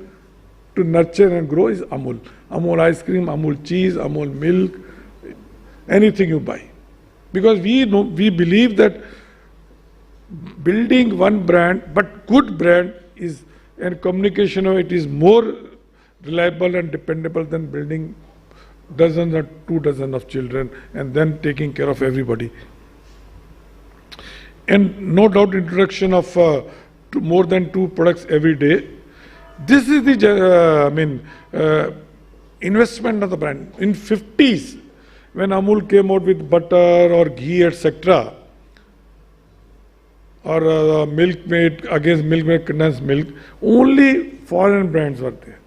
to nurture and grow is Amul. Amul ice cream, Amul cheese, Amul milk, anything you buy. Because we know, we believe that building one brand, but good brand is, and communication of it is more reliable and dependable than building dozens or 2 dozen of children and then taking care of everybody. And no doubt introduction of more than 2 products every day. This is the investment of the brand. In 50s, when Amul came out with butter or ghee, etc., or Milkmaid, against Milkmaid condensed milk, only foreign brands were there.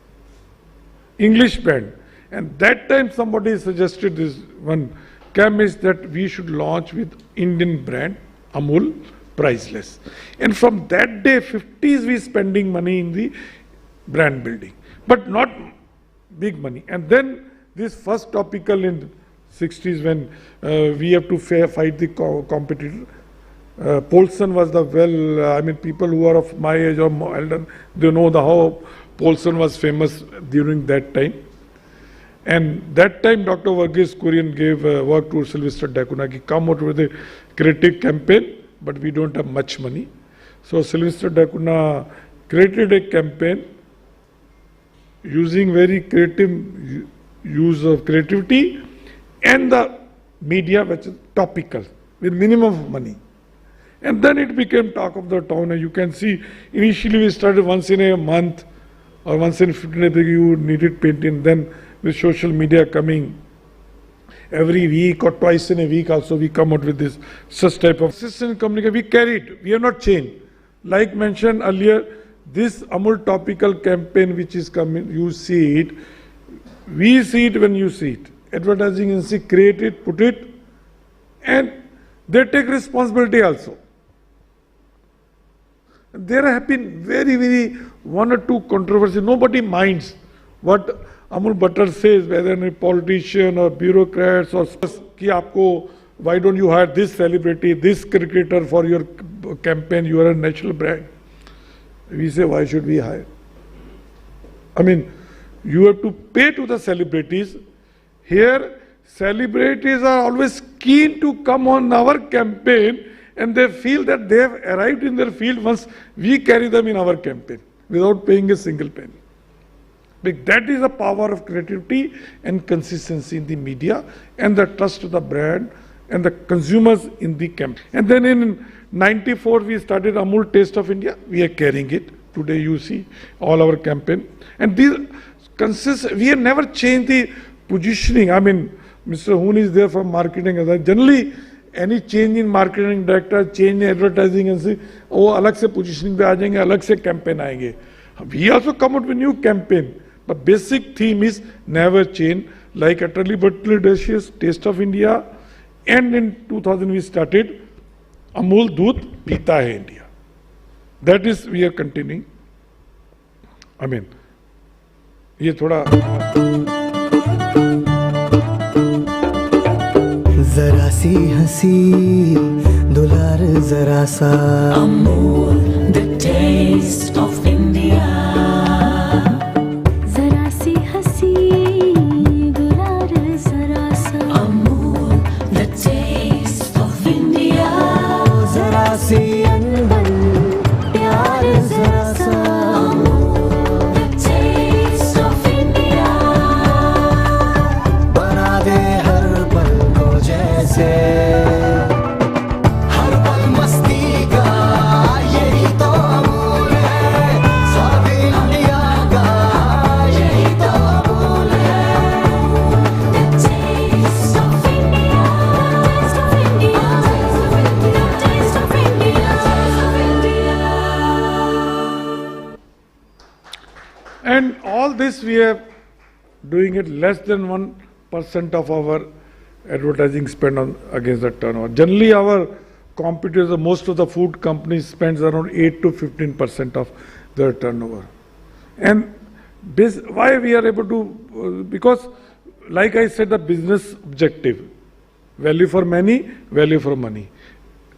English brand. And that time somebody suggested this one chemist that we should launch with Indian brand, Amul, priceless. And from that day, 50s, we spending money in the brand building, but not big money. And then this first topical in 60s when we have to fight the competitor. Paulson was the people who are of my age or more elder, they know how Paulson was famous during that time. And that time Dr. Verghese Kurian gave work to Sylvester Dacuna, he come out with a creative campaign, but we don't have much money. So Sylvester Dacuna created a campaign using very creative use of creativity and the media which is topical with minimum of money. And then it became talk of the town. And you can see, initially we started once in a month or once in 15 days you needed painting. Then with social media coming, every week or twice in a week also we come out with this such type of consistent communication. We carried, we have not changed. Like mentioned earlier, this Amul topical campaign which is coming, you see it, we see it when you see it. Advertising agency create it, put it, and they take responsibility also. There have been very, very 1 or 2 controversies. Nobody minds what Amul Butter says, whether a politician or bureaucrats or why don't you hire this celebrity, this cricketer for your campaign, you are a national brand. We say, why should we hire? I mean, you have to pay to the celebrities. Here, celebrities are always keen to come on our campaign and they feel that they have arrived in their field once we carry them in our campaign without paying a single penny. That is the power of creativity and consistency in the media and the trust of the brand and the consumers in the camp. And then in 94 we started Amul Taste of India. We are carrying it. Today you see all our campaign. And these we have never changed the positioning. I mean, Mr. Hoon is there for marketing. Generally, any change in marketing director, change in advertising, and see, वो अलग से positioning पे आ जाएंगे, अलग से campaign आएंगे. We also come out with new campaign, but basic theme is never change. Like Utterly But Delicious, Taste of India, and in 2000 we started Amul Doodh Peeta Hai India. That is we are continuing. I mean, ये थोड़ा जरा सी हंसी दुलार जरा सा Amul, the taste of India. जरा सी हंसी दुलार जरा सा Amul, the taste of India. जरा सी अनबन प्यार जरा सा Amul, the taste of India. बना दे हर पल को जैसे हर पल मस्ती का यही तो अमूल है स्वाद इंडिया का यही तो अमूल है The taste of India, taste of India, taste of India, taste of India. And all this we are doing it less than 1% of our advertising spend on against the turnover. Generally, our competitors, most of the food companies spends around 8 to 15% of their turnover. And why we are able to, because like I said, the business objective, value for many, value for money.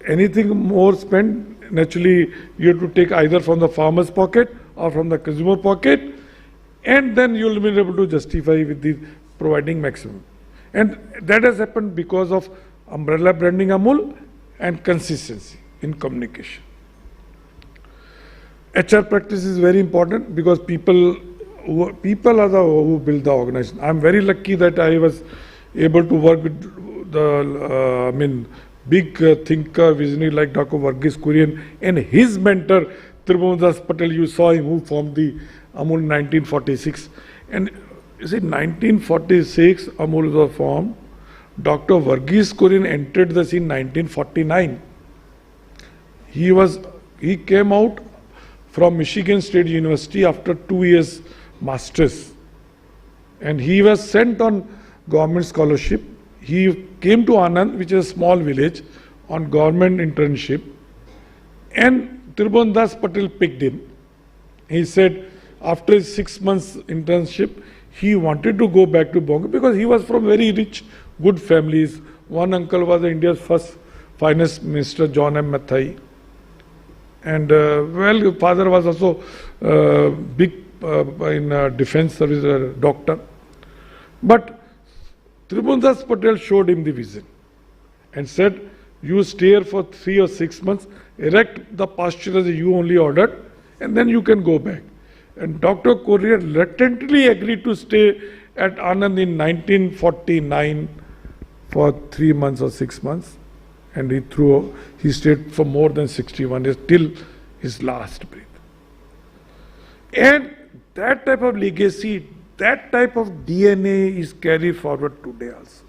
Anything more spend, naturally you have to take either from the farmer's pocket or from the consumer pocket, and then you will be able to justify with the providing maximum. And that has happened because of umbrella branding Amul and consistency in communication. HR practice is very important because people are the who build the organization. I'm very lucky that I was able to work with the big thinker, visionary like Dr. Varghese Kurian and his mentor Tribhuwan Das Patel. You saw him who formed the Amul in 1946. And you see, 1946 Amul was formed. Dr. Varghese Kurian entered the scene in 1949. He came out from Michigan State University after 2 years masters, and he was sent on government scholarship. He came to Anand, which is a small village, on government internship, and Tribhuwan Das Patel picked him. He said after his 6 months internship, he wanted to go back to Bombay because he was from very rich, good families. One uncle was India's first finance minister, John M. Mathai. And father was also big in defense service, doctor. But Tribhuwan Das Patel showed him the vision and said, you stay here for 3 or 6 months, erect the pasture as you only ordered, and then you can go back. And Dr. Kurian reluctantly agreed to stay at Anand in 1949 for 3 months or 6 months. And he stayed for more than 61 years till his last breath. And that type of legacy, that type of DNA is carried forward today also.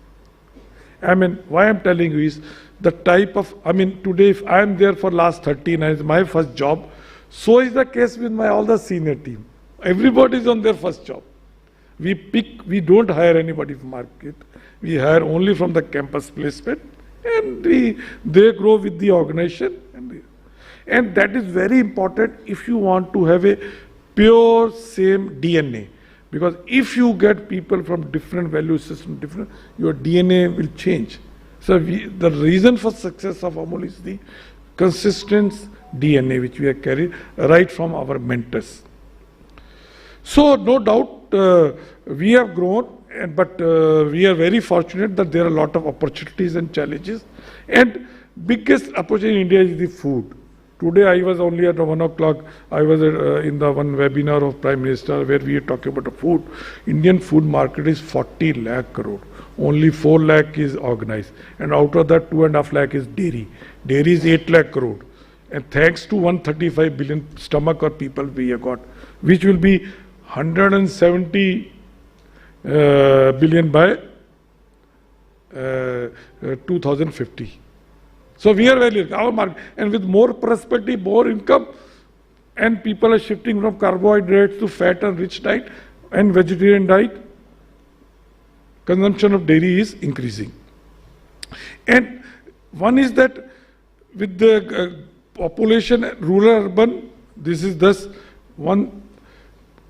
I mean, why I'm telling you is the type of, today if I'm there for last 13 years, my first job, so is the case with all the senior team. Everybody is on their first job. We don't hire anybody from market. We hire only from the campus placement. And they grow with the organization. And that is very important if you want to have a pure same DNA. Because if you get people from different value systems, your DNA will change. So the reason for success of Amul is the consistent DNA which we have carried right from our mentors. So no doubt we have grown, but we are very fortunate that there are a lot of opportunities and challenges. And biggest opportunity in India is the food. Today I was only at 1 o'clock, I was in the one webinar of Prime Minister where we are talking about the food. Indian food market is 40 lakh crore. Only 4 lakh is organized. And out of that 2.5 lakh is dairy. Dairy is 8 lakh crore. And thanks to 135 billion stomach or people we have got, which will be 170 billion by 2050. So we are very, our market, and with more prosperity, more income, and people are shifting from carbohydrates to fat and rich diet and vegetarian diet, consumption of dairy is increasing. And one is that with the population, rural, urban, this is thus one.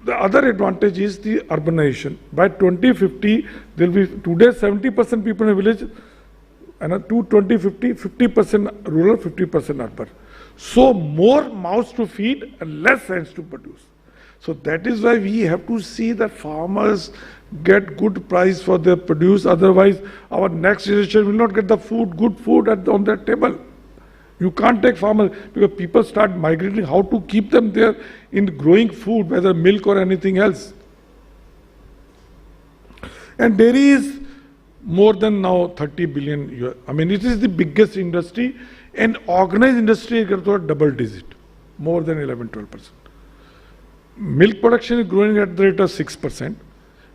The other advantage is the urbanization. By 2050, there will be, today 70% people in the village, and to 2050, 50% rural, 50% urban. So more mouths to feed and less hands to produce. So that is why we have to see that farmers get good price for their produce. Otherwise, our next generation will not get the food, good food on their table. You can't take farmers, because people start migrating, how to keep them there in growing food, whether milk or anything else. And dairy is more than now 30 billion. I mean, it is the biggest industry, and organized industry is double digit, more than 11-12%. Milk production is growing at the rate of 6%.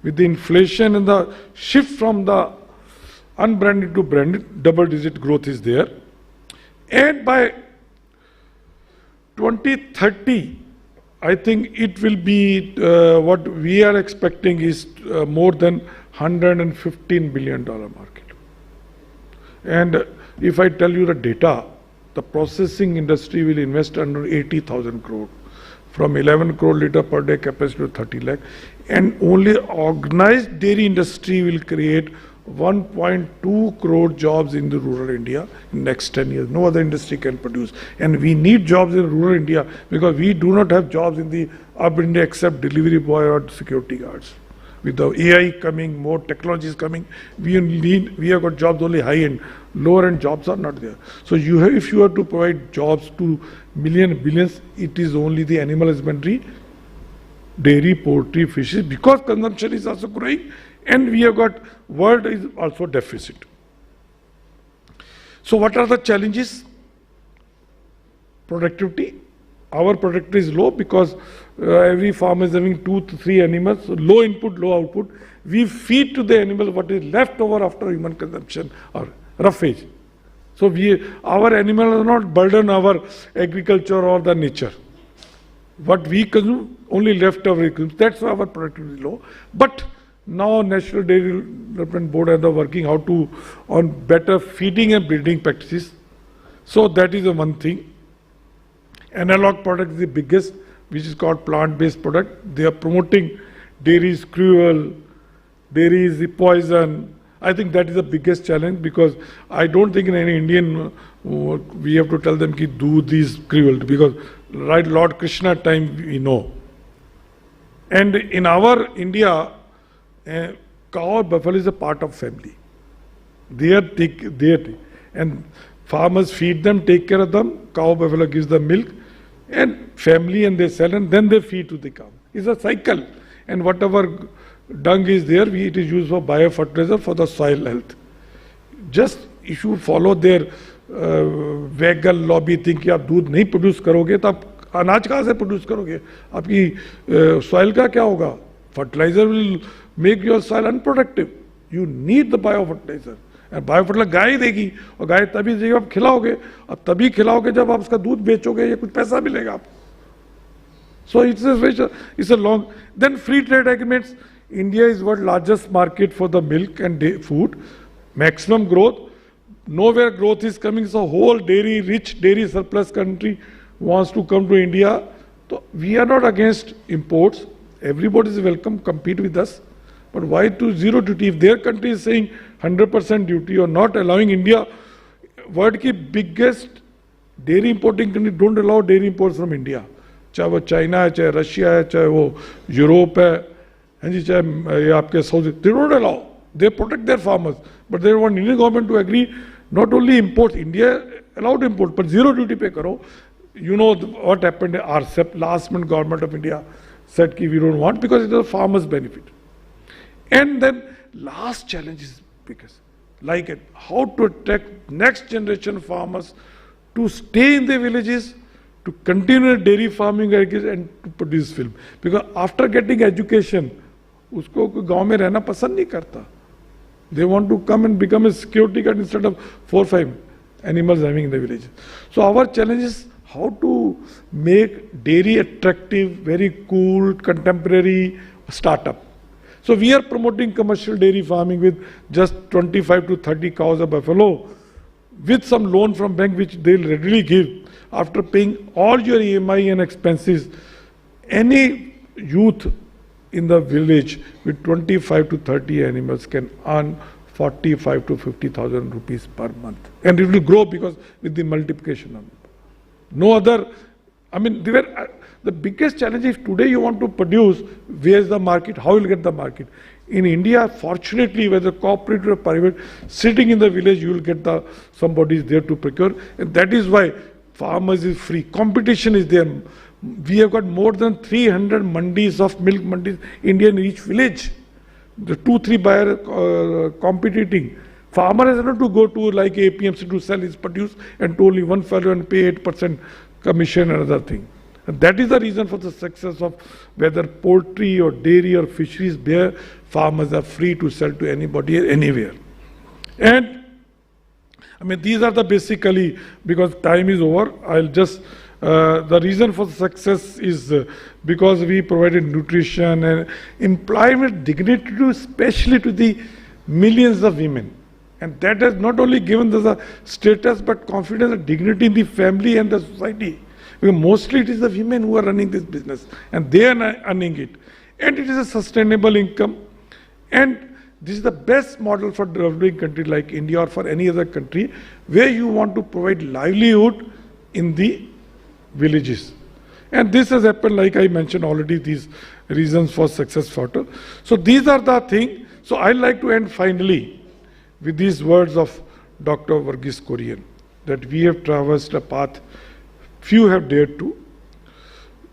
With the inflation and the shift from the unbranded to branded, double digit growth is there. And by 2030, I think it will be, what we are expecting is more than $115 billion market. And if I tell you the data, the processing industry will invest under 80,000 crore, from 11 crore liter per day capacity to 30 lakh. And only organized dairy industry will create 1.2 crore jobs in the rural India in next 10 years. No other industry can produce. And we need jobs in rural India, because we do not have jobs in the urban India except delivery boy or security guards. With the AI coming, more technologies coming, we have got jobs only high end. Lower end jobs are not there. So you have, if you have to provide jobs to billions, it is only the animal husbandry, dairy, poultry, fishes, because consumption is also growing, and we have got world is also deficit. So what are the challenges? Productivity. Our productivity is low because every farmer is having 2 to 3 animals, so low input, low output. We feed to the animal what is left over after human consumption or roughage. So our animals are not burden our agriculture or the nature. What we consume, only leftover consume. That's why our productivity is low. But now National Dairy Development Board are working how to on better feeding and breeding practices. So that is the one thing. Analog product is the biggest, which is called plant-based product. They are promoting dairy is cruel, dairy is the poison. I think that is the biggest challenge, because I don't think in any Indian we have to tell them ki do these cruel, because right Lord Krishna time we know. And in our India, cow or buffalo is a part of family. They are and farmers feed them, take care of them. Cow, buffalo gives them milk and family, and they sell, and then they feed to the cow. It's a cycle. And whatever dung is there, it is used for biofertilizer for the soil health. Just if you follow their vegan lobby thing कि आप दूध नहीं produce करोगे तो आप अनाज कहाँ से प्रोड्यूस करोगे? आपकी soil का क्या होगा? Fertilizer will make your soil unproductive. You need the biofertilizer. And biofertilizer गाय देगी, और गाय तभी देगी आप खिलाओगे, अब तभी खिलाओगे जब आप उसका दूध बेचोगे या कुछ पैसा मिलेगा आपको. So it's a long. Then free trade agreements. India is world largest market for the milk and food. Maximum growth. Nowhere growth is coming. So whole dairy, rich dairy surplus country wants to come to India. So we are not against imports. Everybody is welcome, compete with us. But why to zero duty? If their country is saying 100% duty or not allowing India, world ki biggest dairy importing country don't allow dairy imports from India. चाहे वो China है, चाहे Russia है, चाहे वो Europe है, हैं जी, चाहे ये आपके south, they don't allow. They protect their farmers, but they want Indian government to agree not only imports. India allowed import, but zero duty पे करो. you know what happened at RCEP, last month government of India said ki we don't want because it is a farmer's benefit. And then last challenge is biggest, like how to attract next generation farmers to stay in the villages, to continue dairy farming and to produce film. Because after getting education, usko gaon mein rehna pasand nahi karta. They want to come and become a security guard instead of 4 or 5 animals having in the village. So our challenge is how to make dairy attractive, very cool, contemporary startup. So we are promoting commercial dairy farming with just 25 to 30 cows a buffalo, with some loan from bank which they'll readily give. After paying all your EMI and expenses, any youth in the village with 25 to 30 animals can earn 45 to 50,000 rupees per month. And it will grow because with the multiplication of no other, I mean, the biggest challenge is today you want to produce, where is the market, how you will get the market. In India, fortunately, whether corporate or private, sitting in the village, you will get somebody is there to procure. And that is why farmers is free. Competition is there. We have got more than 300 mandis of milk mandis India in each village. The 2-3 buyers competing. Farmer has not to go to like APMC to sell his produce and to only one fellow and pay 8% commission and other thing. And that is the reason for the success of whether poultry or dairy or fisheries, where farmers are free to sell to anybody anywhere. And I mean, these are the basically, because time is over, I'll just, the reason for the success is because we provided nutrition and employment dignity to, especially to the millions of women. And that has not only given us a status, but confidence and dignity in the family and the society. Because mostly it is the women who are running this business, and they are earning it. And it is a sustainable income. And this is the best model for developing country like India or for any other country, where you want to provide livelihood in the villages. And this has happened, like I mentioned already, these reasons for success factor. So these are the things. So I'd like to end finally with these words of Dr. Verghese Kurian, that we have traversed a path few have dared to.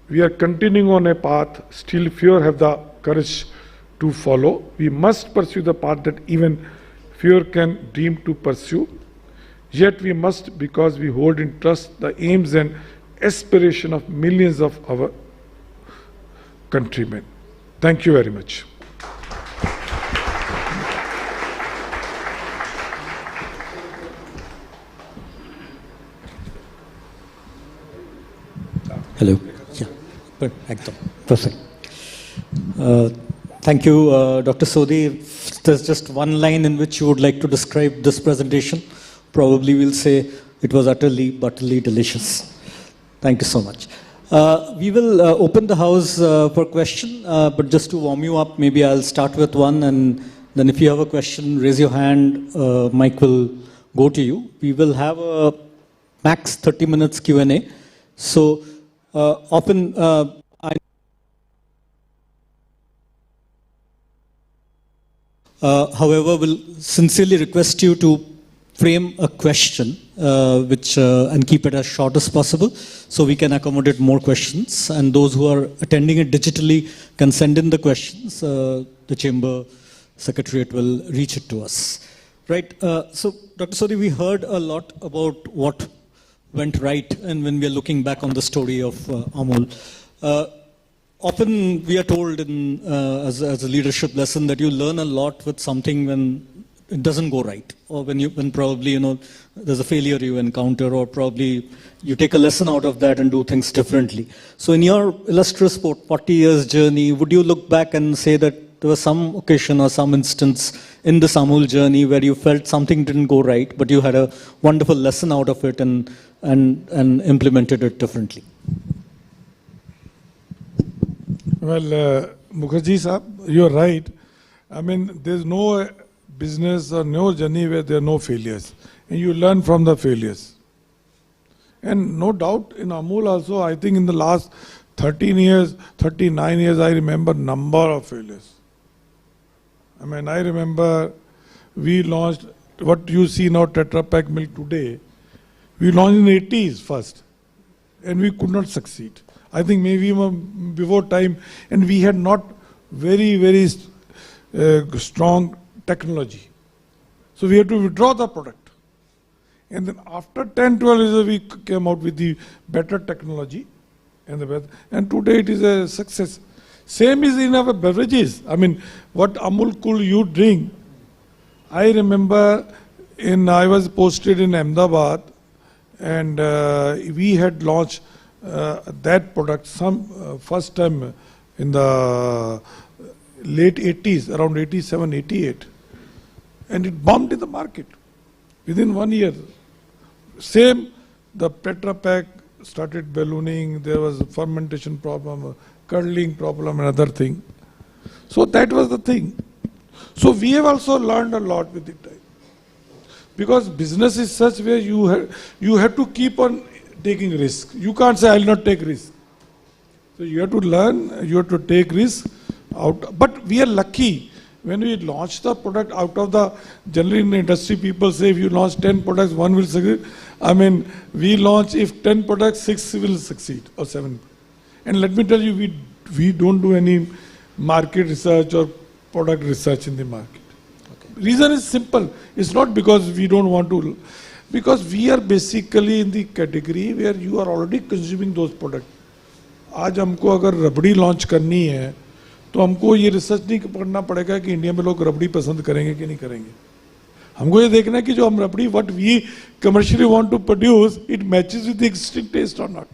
We are continuing on a path still few have the courage to follow. We must pursue the path that even fear can dream to pursue. Yet we must, because we hold in trust the aims and aspiration of millions of our countrymen. Thank you very much. Hello. Yeah, perfect. Thank you, Dr. Sodhi. If there's just one line in which you would like to describe this presentation, probably we'll say it was utterly delicious. Thank you so much. We will open the house for question, but just to warm you up, maybe I'll start with one, and then if you have a question, raise your hand. Mike will go to you. We will have a max 30 minutes Q&A. So often however, will sincerely request you to frame a question and keep it as short as possible so we can accommodate more questions, and those who are attending it digitally can send in the questions. The chamber secretariat will reach it to us. Right. So Dr. Sodhi, we heard a lot about what went right, and when we are looking back on the story of Amul. Often we are told as a leadership lesson that you learn a lot with something when it doesn't go right, or when probably there's a failure you encounter, or probably you take a lesson out of that and do things differently. So in your illustrious 40 years journey, would you look back and say that there was some occasion or some instance in this Amul journey where you felt something didn't go right, but you had a wonderful lesson out of it and implemented it differently? Well, Mukherjee Saab, you're right. I mean, there's no business or no journey where there are no failures. And you learn from the failures. And no doubt in Amul also, I think in the last 39 years, I remember number of failures. I mean, I remember we launched what you see now Tetra Pak milk today. We launched in the 80s first. and we could not succeed. I think maybe before time, and we had not very strong technology. So we had to withdraw the product. And then after 10-12 years, we came out with the better technology. And today it is a success. Same is in our beverages. I mean, what Amul Cool you drink, I remember I was posted in Ahmedabad, and we had launched that product first time in the late 80s, around 87, 88. And it bombed in the market within 1 year. Same, the Tetra Pak started ballooning, there was a fermentation problem, a curdling problem, another thing. So that was the thing. So we have also learned a lot with the time. Because business is such where you have to keep on taking risk. You can't say, I will not take risk. So you have to learn, you have to take risk out. But we are lucky. When we launch the product out of the, generally in the industry people say if you launch 10 products, 1 will succeed. I mean, we launch, if 10 products, 6 will succeed or 7. And let me tell you, we don't do any market research or product research in the market. Okay. Reason is simple. It's not because we don't want to, because we are basically in the category where you are already consuming those products. आज हमको अगर रबड़ी launch करनी है तो हमको ये research नहीं करना पड़ेगा कि इंडिया में लोग रबड़ी पसंद करेंगे कि नहीं करेंगे. हमको ये देखना है कि जो हम रबड़ी what we commercially want to produce, it matches with the existing taste or not.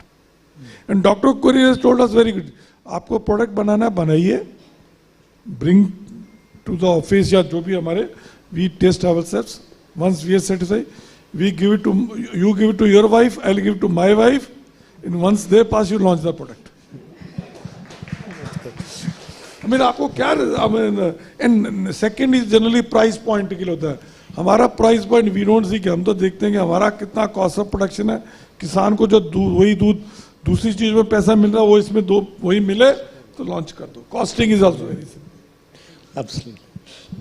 And Dr. Korir has told us very good. आपको प्रोडक्ट बनाना है बनाइए, bring to the office या जो भी हमारे, we test ourselves. Once we are satisfied, we give it to you, give it to your wife, I'll give it to my wife, and once they pass, you launch the product. I mean, आपको क्या, I mean, and second is generally price point के लिए होता है. हमारा price point we don't see कि हम तो देखते हैं कि हमारा कितना cost of production है. किसान को जो वही दूध दूसरी चीज में पैसा मिल रहा है वो इसमें दो वही मिले तो launch कर दो. Costing is also very simple. Absolutely.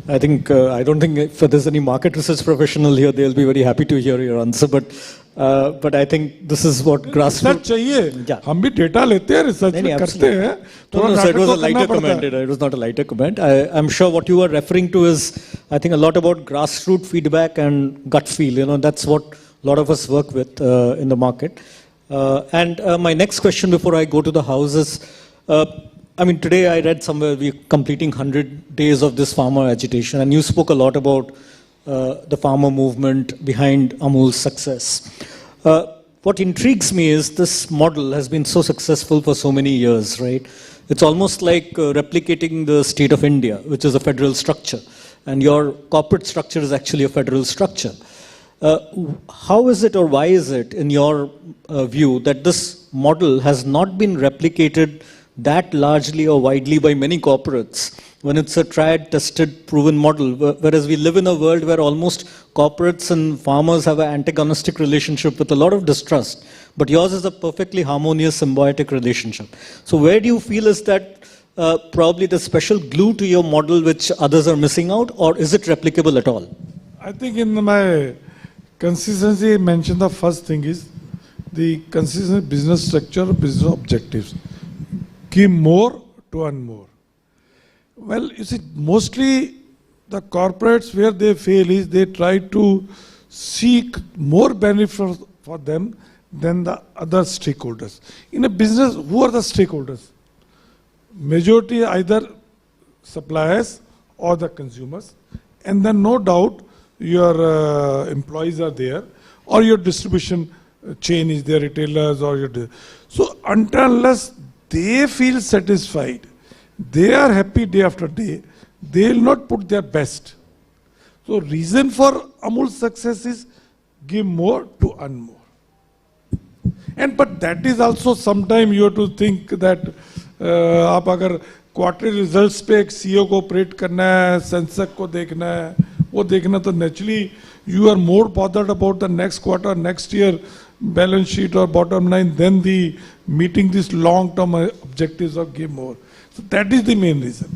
I think I don't think if there's any market research professional here, they'll be very happy to hear your answer. But I think this is what grassroots. Research चाहिए. हम भी data लेते हैं, research करते हैं. No, so it was a lighter comment. It was not a lighter comment. I'm sure what you are referring to is, I think, a lot about grassroots feedback and gut feel. You know, that's what a lot of us work with in the market. And my next question before I go to the house is, I mean, today I read somewhere we're completing 100 days of this farmer agitation, and you spoke a lot about the farmer movement behind Amul's success. What intrigues me is this model has been so successful for so many years, right? It's almost like replicating the state of India, which is a federal structure, and your corporate structure is actually a federal structure. How is it, or why is it, in your view, that this model has not been replicated that largely or widely by many corporates when it's a tried, tested, proven model, whereas we live in a world where almost corporates and farmers have an antagonistic relationship with a lot of distrust, but yours is a perfectly harmonious, symbiotic relationship. So where do you feel is that probably the special glue to your model which others are missing out, or is it replicable at all? I think in my consistency, I mentioned the first thing is the consistent business structure, business objectives. Give more to earn more. Well, you see, mostly the corporates where they fail is they try to seek more benefit for them than the other stakeholders. In a business, who are the stakeholders? Majority either suppliers or the consumers, and then no doubt your employees are there, or your distribution chain is there, retailers or your. So until unless they feel satisfied, they are happy day after day, they will not put their best. So reason for Amul's success is give more to earn more. And but that is also sometime you have to think that आप अगर quarterly results पे एक CEO को operate करना है, Sensex को देखना है, वो देखना तो naturally you are more bothered about the next quarter, next year balance sheet or bottom line than the meeting this long term objectives of give more. So that is the main reason.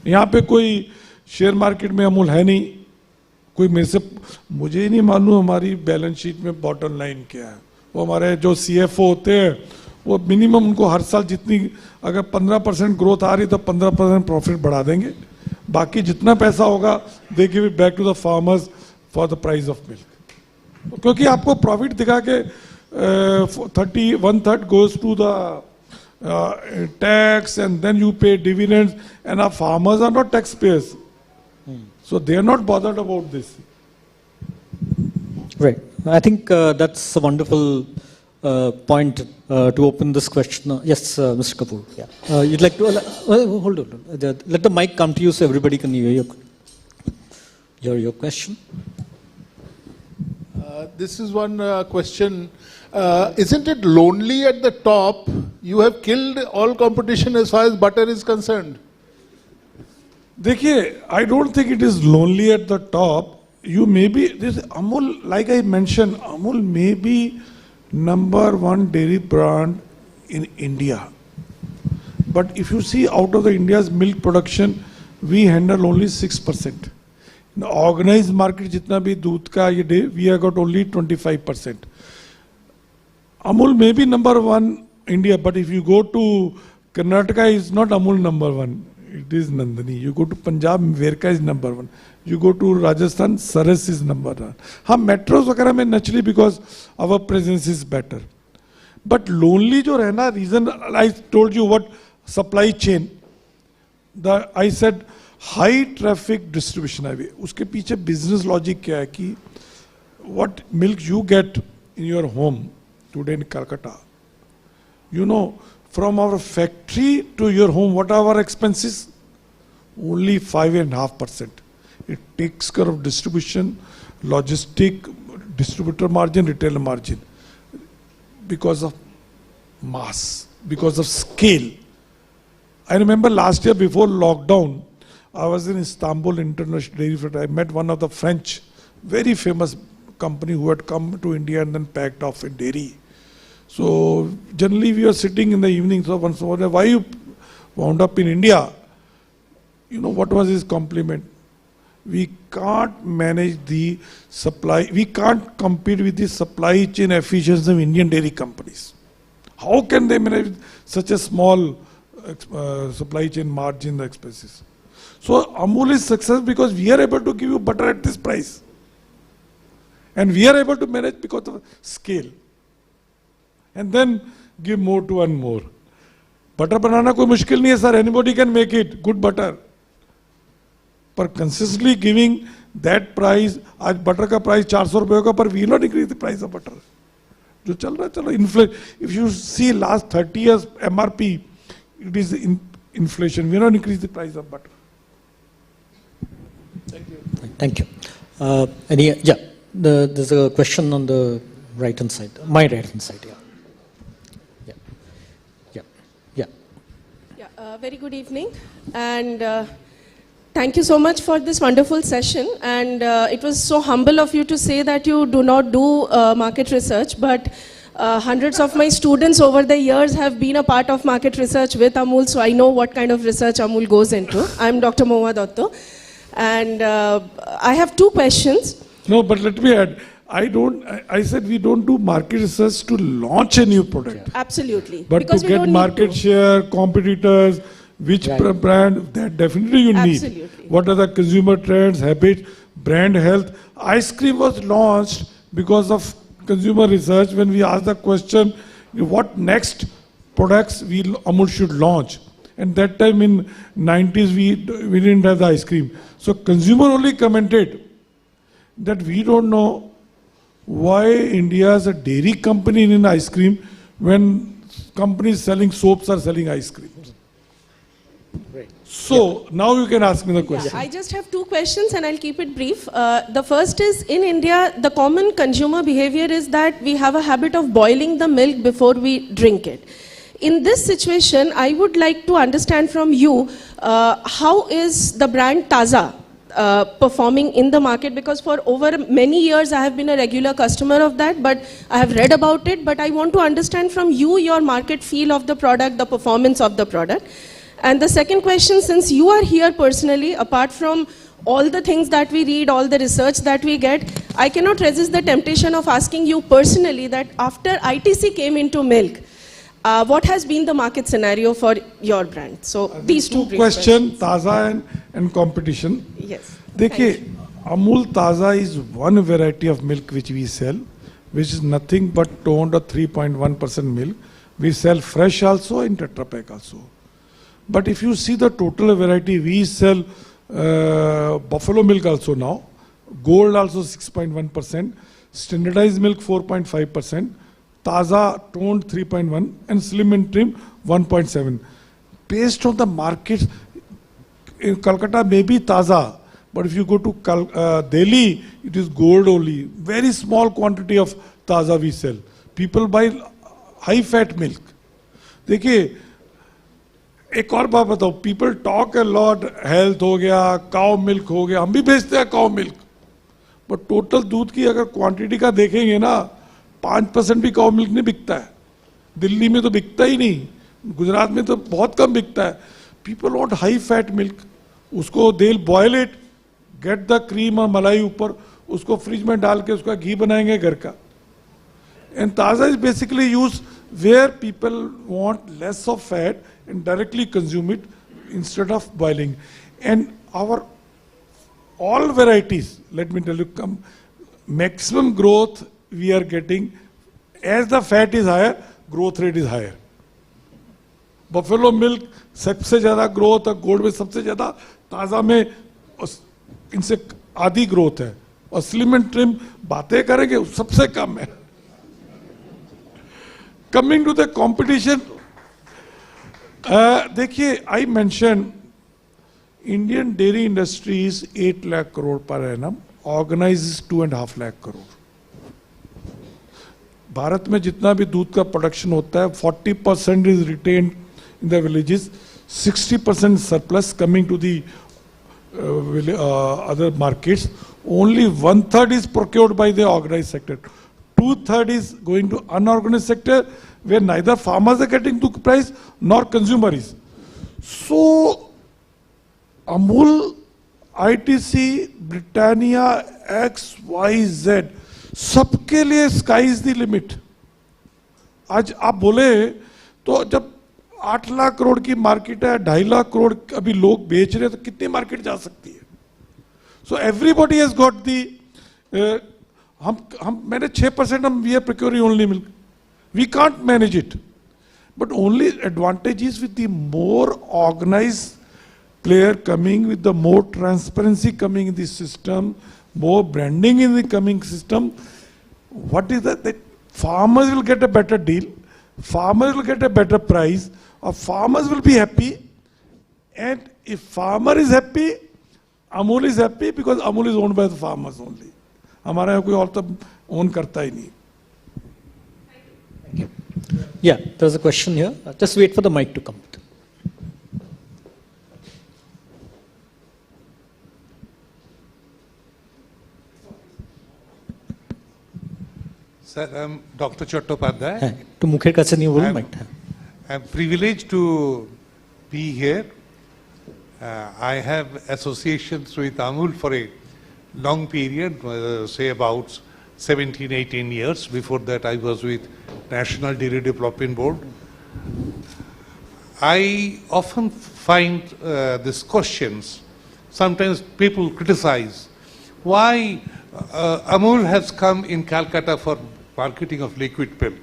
यहाँ पे कोई share market में अमूल है नहीं, कोई मेरे से मुझे नहीं मालूम हमारी बैलेंस शीट में बॉटम लाइन क्या है, वो हमारे जो CFO होते हैं वो मिनिमम उनको हर साल जितनी अगर 15% ग्रोथ आ रही तो 15% प्रॉफिट बढ़ा देंगे, बाकी जितना पैसा होगा they give it back to the farmers for the price of milk, क्योंकि आपको प्रॉफिट दिखा के 1/3 goes to the tax and then you pay dividends, and our farmers are not taxpayers, so they are not bothered about this. Right. I think that's a wonderful point to open this question. Yes, Mr. Kapoor. Yeah. You'd like to hold on. Let the mic come to you so everybody can hear your question. This is one question. Isn't it lonely at the top? You have killed all competition as far as butter is concerned. देखिए, I don't think it is lonely at the top. You may be, this Amul, like I mentioned, Amul may be #1 dairy brand in India. But if you see out of the India's milk production, we handle only 6%. In the organized market, jitna bhi doodh ka ye day, we have got only 25%. Amul may be #1 India, but if you go to Karnataka, it's not Amul #1. It is Nandini. You go to Punjab, Verka is #1. You go to Rajasthan, Saras is #1. हाँ, metros वगैरह में naturally because our presence is better. But lonely जो रहना reason I told you what supply chain. I said high traffic distribution highway. उसके पीछे business logic क्या है कि what milk you get in your home today in Calcutta. You know, from our factory to your home, what are our expenses? Only 5.5%. It takes care of distribution, logistic, distributor margin, retailer margin. Because of mass, because of scale. I remember last year before lockdown, I was in Istanbul International Dairy Fair. I met one of the French, very famous company who had come to India and then packed off in dairy. So generally we were sitting in the evening, so once over, why you wound up in India? You know what was his compliment? We can't manage the supply, we can't compete with the supply chain efficiency of Indian dairy companies. How can they manage such a small supply chain margin expenses? So Amul is success because we are able to give you butter at this price. And we are able to manage because of scale. And then give more to earn more. Butter banana कोई मुश्किल नहीं है sir, anybody can make it, good butter. But consistently giving that price, आज butter का price 400 रुपए होगा, पर we will not increase the price of butter. जो चल रहा है चलो, inflation. If you see last 30 years MRP, it is inflation. We will not increase the price of butter. Thank you. Thank you. There's a question on the right hand side, my right hand side. Very good evening, and thank you so much for this wonderful session. And it was so humble of you to say that you do not do market research, but hundreds of my students over the years have been a part of market research with Amul, so I know what kind of research Amul goes into. I'm Dr. Mohua Dotto, and I have two questions. No, but let me add. I said we don't do market research to launch a new product. Absolutely. But because to get market share, competitors, which brand, that definitely you need. Absolutely. What are the consumer trends, habits, brand health. Ice cream was launched because of consumer research when we asked the question, what next products Amul should launch. And that time in 90s, we didn't have the ice cream. So consumer only commented that we don't know why India is a dairy company in ice cream when companies selling soaps are selling ice cream. Right. So now you can ask me the question. I just have two questions and I'll keep it brief. The first is, in India, the common consumer behavior is that we have a habit of boiling the milk before we drink it. In this situation, I would like to understand from you, how is the brand Taza performing in the market? Because for over many years I have been a regular customer of that, but I have read about it, but I want to understand from you your market feel of the product, the performance of the product. And the second question, since you are here personally, apart from all the things that we read, all the research that we get, I cannot resist the temptation of asking you personally that after ITC came into milk, what has been the market scenario for your brand? So these two brief questions, Taza and competition. Yes. देखिए, Amul Taza is one variety of milk which we sell, which is nothing but toned or 3.1% milk. We sell fresh also in Tetra Pak also. But if you see the total variety, we sell buffalo milk also now, gold also 6.1%, standardized milk 4.5%, Taza toned 3.1%, and slim and trim 1.7%. Based on the markets, in Calcutta maybe Taza, but if you go to Delhi, it is gold only. Very small quantity of Taza we sell. People buy high fat milk. देखिए, एक और बात बताओ, people talk a lot, health हो गया, cow milk हो गया, हम भी बेचते हैं cow milk, but total दूध की अगर quantity का देखेंगे ना, 5% भी cow milk नहीं बिकता है, दिल्ली में तो बिकता ही नहीं, गुजरात में तो बहुत कम बिकता है. People want high fat milk, उसको they'll boil it, get the cream और मलाई ऊपर, उसको फ्रिज में डाल के उसका घी बनाएंगे घर का. And Taza is basically used where people want less of fat and directly consume it instead of boiling. And our all varieties, let me tell you, maximum growth we are getting. As the fat is higher, growth rate is higher. Buffalo milk सबसे ज़्यादा growth है, gold में सबसे ज़्यादा, ताज़ा में इनसे आधी growth है, और slim and trim बातें करेंगे सबसे कम है. Coming to the competition, देखिए, I mentioned Indian dairy industry is 8 lakh crore per annum, organizes 2.5 lakh crore. Bharat में जितना भी दूध का प्रोडक्शन होता है, 40% is retained in the villages, 60% surplus coming to the other markets. Only 1/3 is procured by the organized sector. 2/3 is going to unorganized sector, where neither farmers are getting the price nor consumer is. So, Amul, ITC, Britannia, X, Y, Z, सबके लिए sky is the limit. आज आप बोले तो जब 8 लाख करोड़ की market है, 2.5 लाख करोड़ अभी लोग बेच रहे हैं, तो कितनी मार्केट जा सकती है? So everybody has got the मैंने 6% हम we are procuring only milk. We can't manage it. But only advantage is with the more organized player coming, with the more transparency coming in the system, more branding in the coming system. What is that? That farmers will get a better deal, farmers will get a better price, or farmers will be happy. And if farmer is happy, Amul is happy, because Amul is owned by the farmers only. हमारा यहाँ कोई और तो own करता ही नहीं. Yeah, there's a question here. Just wait for the mic to come. Sir, I'm Dr. Chattopadhyay. To मुखेर काছে নিয়ে বলুন mic. I'm privileged to be here. I have associations with Amul for a long period, say about 17, 18 years. Before that, I was with National Dairy Development Board. I often find these questions, sometimes people criticize why Amul has come in Calcutta for marketing of liquid milk.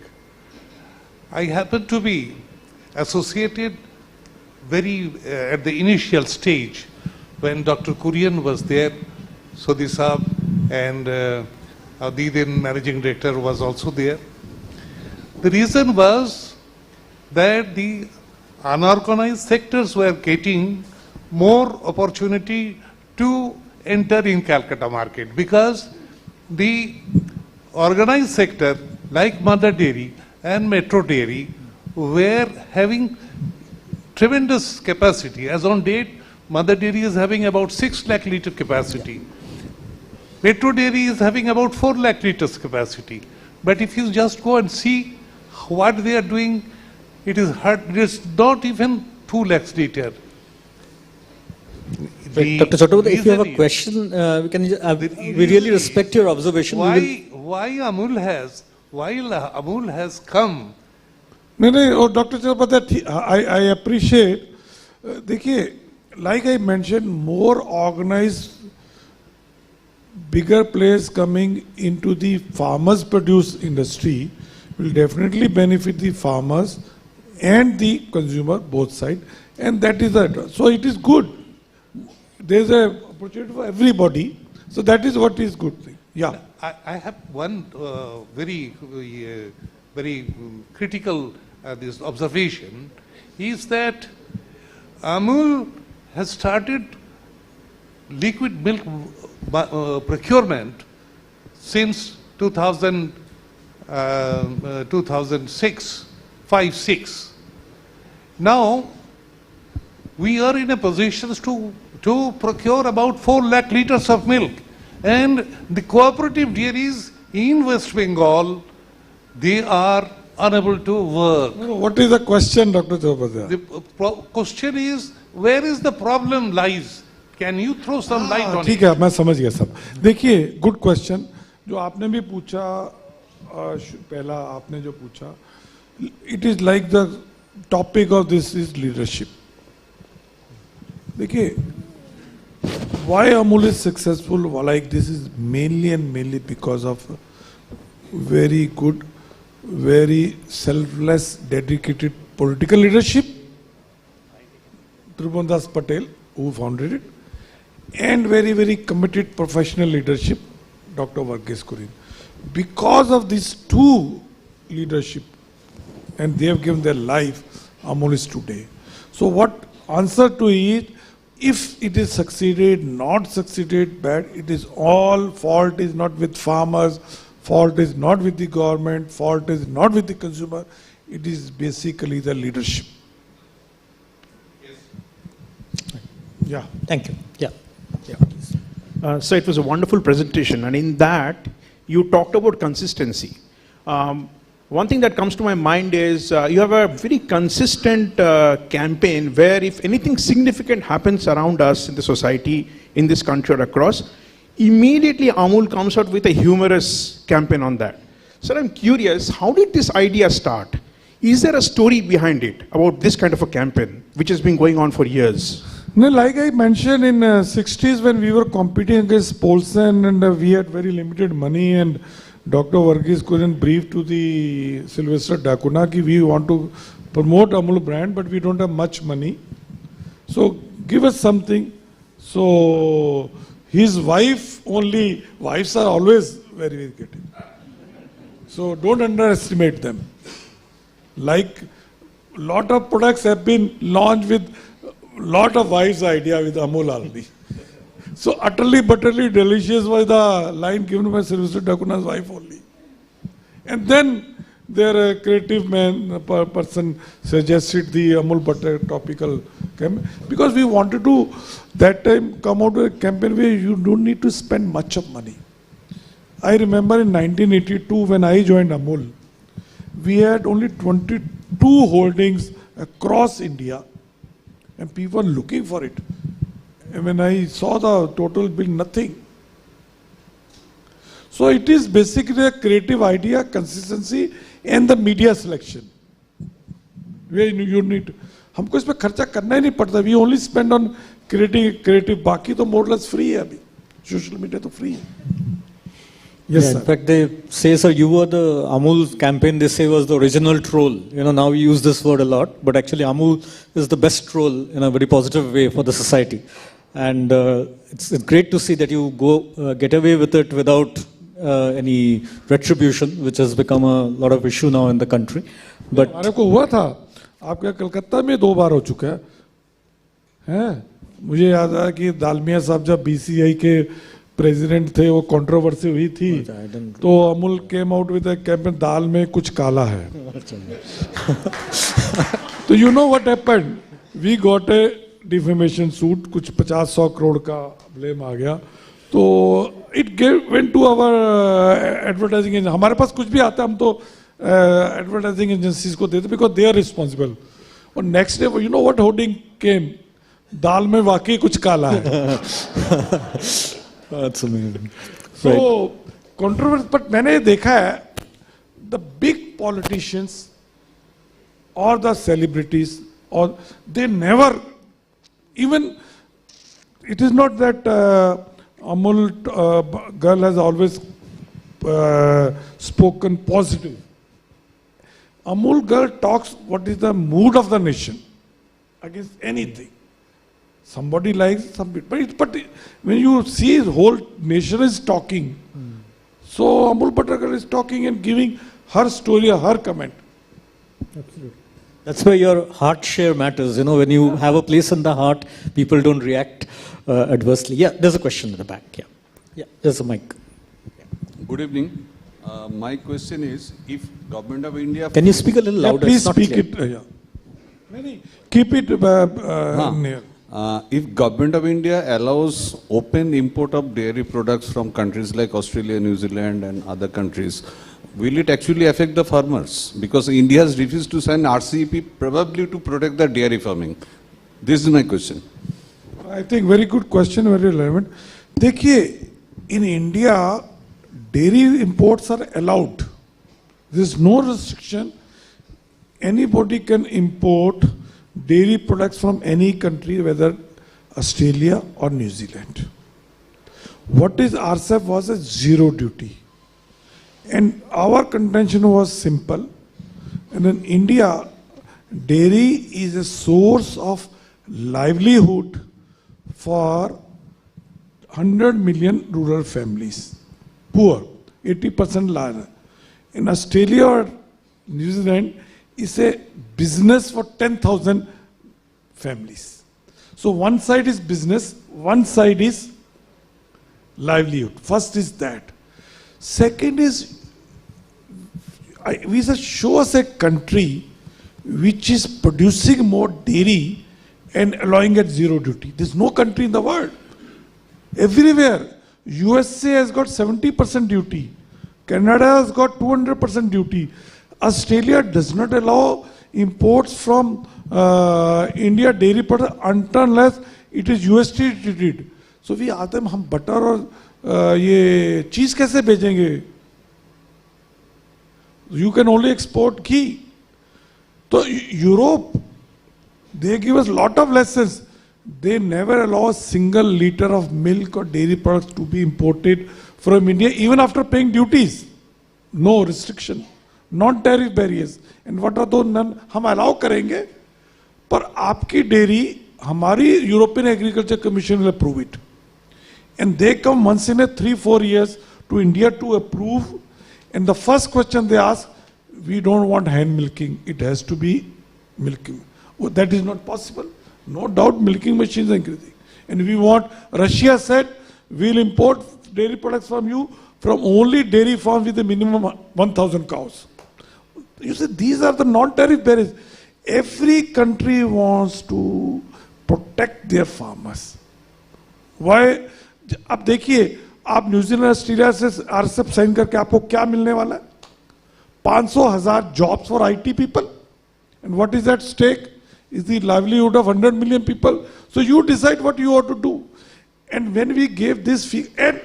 I happen to be associated very at the initial stage when Dr. Kurian was there, Sodhi Saab, and the then managing director was also there. The reason was that the unorganized sectors were getting more opportunity to enter in Calcutta market, because the organized sector like Mother Dairy and Metro Dairy were having tremendous capacity. As on date, Mother Dairy is having about 6 lakh litre capacity. Metro Dairy is having about 4 lakh litres capacity. But if you just go and see what they are doing, it is hard, it is not even 2 lakhs litre. Dr. Chakraborty, if you have a question, we really respect your observation. Why Amul has come? No, Dr. Chakraborty, I appreciate. देखिए, like I mentioned, more organized, bigger players coming into the farmers' produce industry will definitely benefit the farmers and the consumer, both sides, and that is that. So it is good. There is an opportunity for everybody. So that is what is good thing. Yeah. I have one very critical this observation is that Amul has started liquid milk procurement since 2006, 5-6. Now we are in a position to procure about 4 lakh liters of milk, and the cooperative dairies in West Bengal, they are unable to work. What is the question, Dr. Chakraborty? The question is, where is the problem lies? Can you throw some light on ठीक it? है, मैं समझ गया सब. देखिए, good question. जो आपने भी पूछा, पहला आपने जो पूछा, it is like the topic of this is leadership. देखिए, why Amul is successful like this is mainly and mainly because of very good, very selfless, dedicated political leadership. Tribhuvan Das Patel, who founded it, and very, very committed professional leadership, Dr. Varghese Kurin. Because of these two leadership, and they have given their life, Amul is today. So what answer to it, if it is succeeded, not succeeded, bad, it is all fault is not with farmers, fault is not with the government, fault is not with the consumer, it is basically the leadership. Yeah. Thank you. Yeah. So it was a wonderful presentation, and in that you talked about consistency. One thing that comes to my mind is you have a very consistent campaign where if anything significant happens around us in the society, in this country or across, immediately Amul comes out with a humorous campaign on that. So I'm curious, how did this idea start? Is there a story behind it about this kind of a campaign which has been going on for years? No, like I mentioned in 60s when we were competing against Polson and we had very limited money and Dr. Varghese Kurin briefed to the Sylvester D'Acunha that we want to promote Amul brand but we don't have much money. So give us something. So his wife only, wives are always very, very getting. So don't underestimate them. Like lot of products have been launched with lot of wives' idea with Amul already. So utterly butterly delicious was the line given by Sylvester D'Acunha's wife only. And then their creative person suggested the Amul butter topical campaign because we wanted to that time come out with a campaign where you don't need to spend much of money. I remember in 1982 when I joined Amul, we had only 22 holdings across India and people were looking for it. And when I saw the total bill, nothing. So it is basically a creative idea, consistency and the media selection. Where you need, हमको इस पे खर्चा करना ही नहीं पड़ता. We only spend on creating creative. बाकी तो more or less free है अभी. Social media तो free है. Yes, yeah, sir. in fact, they say, sir, you were the Amul campaign, they say was the original troll. You know, now we use this word a lot, but actually Amul is the best troll in a very positive way for the society. And it's great to see that you go get away with it without any retribution, which has become a lot of issue now in the country. But हमारे को हुआ था, आपके कलकत्ता में 2 बार हो चुका है, हैं? मुझे याद आया कि दालमिया साहब जब BCI के प्रेसिडेंट थे वो कंट्रोवर्सी हुई थी तो Amul came out with a campaign दाल में कुछ काला है तो you know what happened we got a defamation suit कुछ 50-100 करोड़ का ब्लेम आ गया तो it went to our advertising agency हमारे पास कुछ भी आता है हम तो एडवर्टाइजिंग एजेंसीज को देते बिकॉज दे आर रिस्पॉन्सिबल और next day you know what hoarding came दाल में वाकई कुछ काला है. That's amazing. So, controversy, but मैंने देखा है, the big politicians or the celebrities, or they never, even, it is not that Amul girl has always spoken positive. Amul girl talks what is the mood of the nation against anything. Somebody likes some, but when you see the whole nation is talking, so Amul Butter girl is talking and giving her story, her comment. Absolutely. That's where your heart share matters. You know, when you have a place in the heart, people don't react adversely. Yeah, there's a question in the back. Yeah, there's a mic. Good evening. My question is, if Government of India... Can you speak a little louder? Please speak it. Keep it near. If Government of India allows open import of dairy products from countries like Australia, New Zealand and other countries, will it actually affect the farmers? Because India has refused to sign RCEP probably to protect the dairy farming. This is my question. I think very good question, very relevant. देखिए, in India, dairy imports are allowed. There is no restriction. Anybody can import dairy products from any country, whether Australia or New Zealand. What is RCEP was a zero duty. And our contention was simple. And in India, dairy is a source of livelihood for 100 million rural families. Poor, 80% larger. In Australia or New Zealand, it's a business for 10,000 families. So one side is business, one side is livelihood. First is that. Second is, we should show us a country which is producing more dairy and allowing at zero duty. There's no country in the world. Everywhere. USA has got 70% duty. Canada has got 200% duty. Australia does not allow imports from India dairy products unless it is UST treated. So we ask them, हम butter और ये cheese कैसे भेजेंगे? You can only export ghee. So Europe, they give us lot of lessons. They never allow a single liter of milk or dairy products to be imported from India, even after paying duties. No restriction, non-tariff barriers. And what are those? None. हम allow करेंगे, पर आपकी dairy, हमारी European Agriculture Commission will approve it. And they come once in a 3-4 years to India to approve. And the first question they ask, we don't want hand milking. It has to be milking. Oh, that is not possible. No doubt milking machines are increasing. And we want, Russia said, we'll import dairy products from you from only dairy farms with a minimum 1,000 cows. You see, these are the non-tariff barriers. Every country wants to protect their farmers. Why? अब देखिए, आप New Zealand Australia से RCEP sign करके आपको क्या मिलने वाला है? 500,000 jobs for IT people. And what is at stake? Is the livelihood of 100 million people. So you decide what you ought to do. And when we gave this fee, and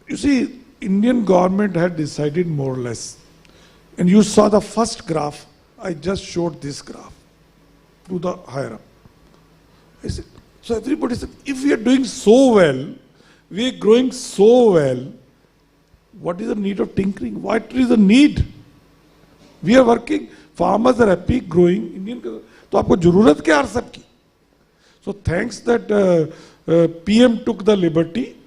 you see, Indian government had decided more or less. And you saw the first graph. I just showed this graph to the higher up. I said, so everybody said, if we are doing so well, we are growing so well, what is the need of tinkering? What is the need? We are working, farmers are happy, growing. Indian, तो आपको जरूरत क्या RCEP की? So thanks that PM took the liberty,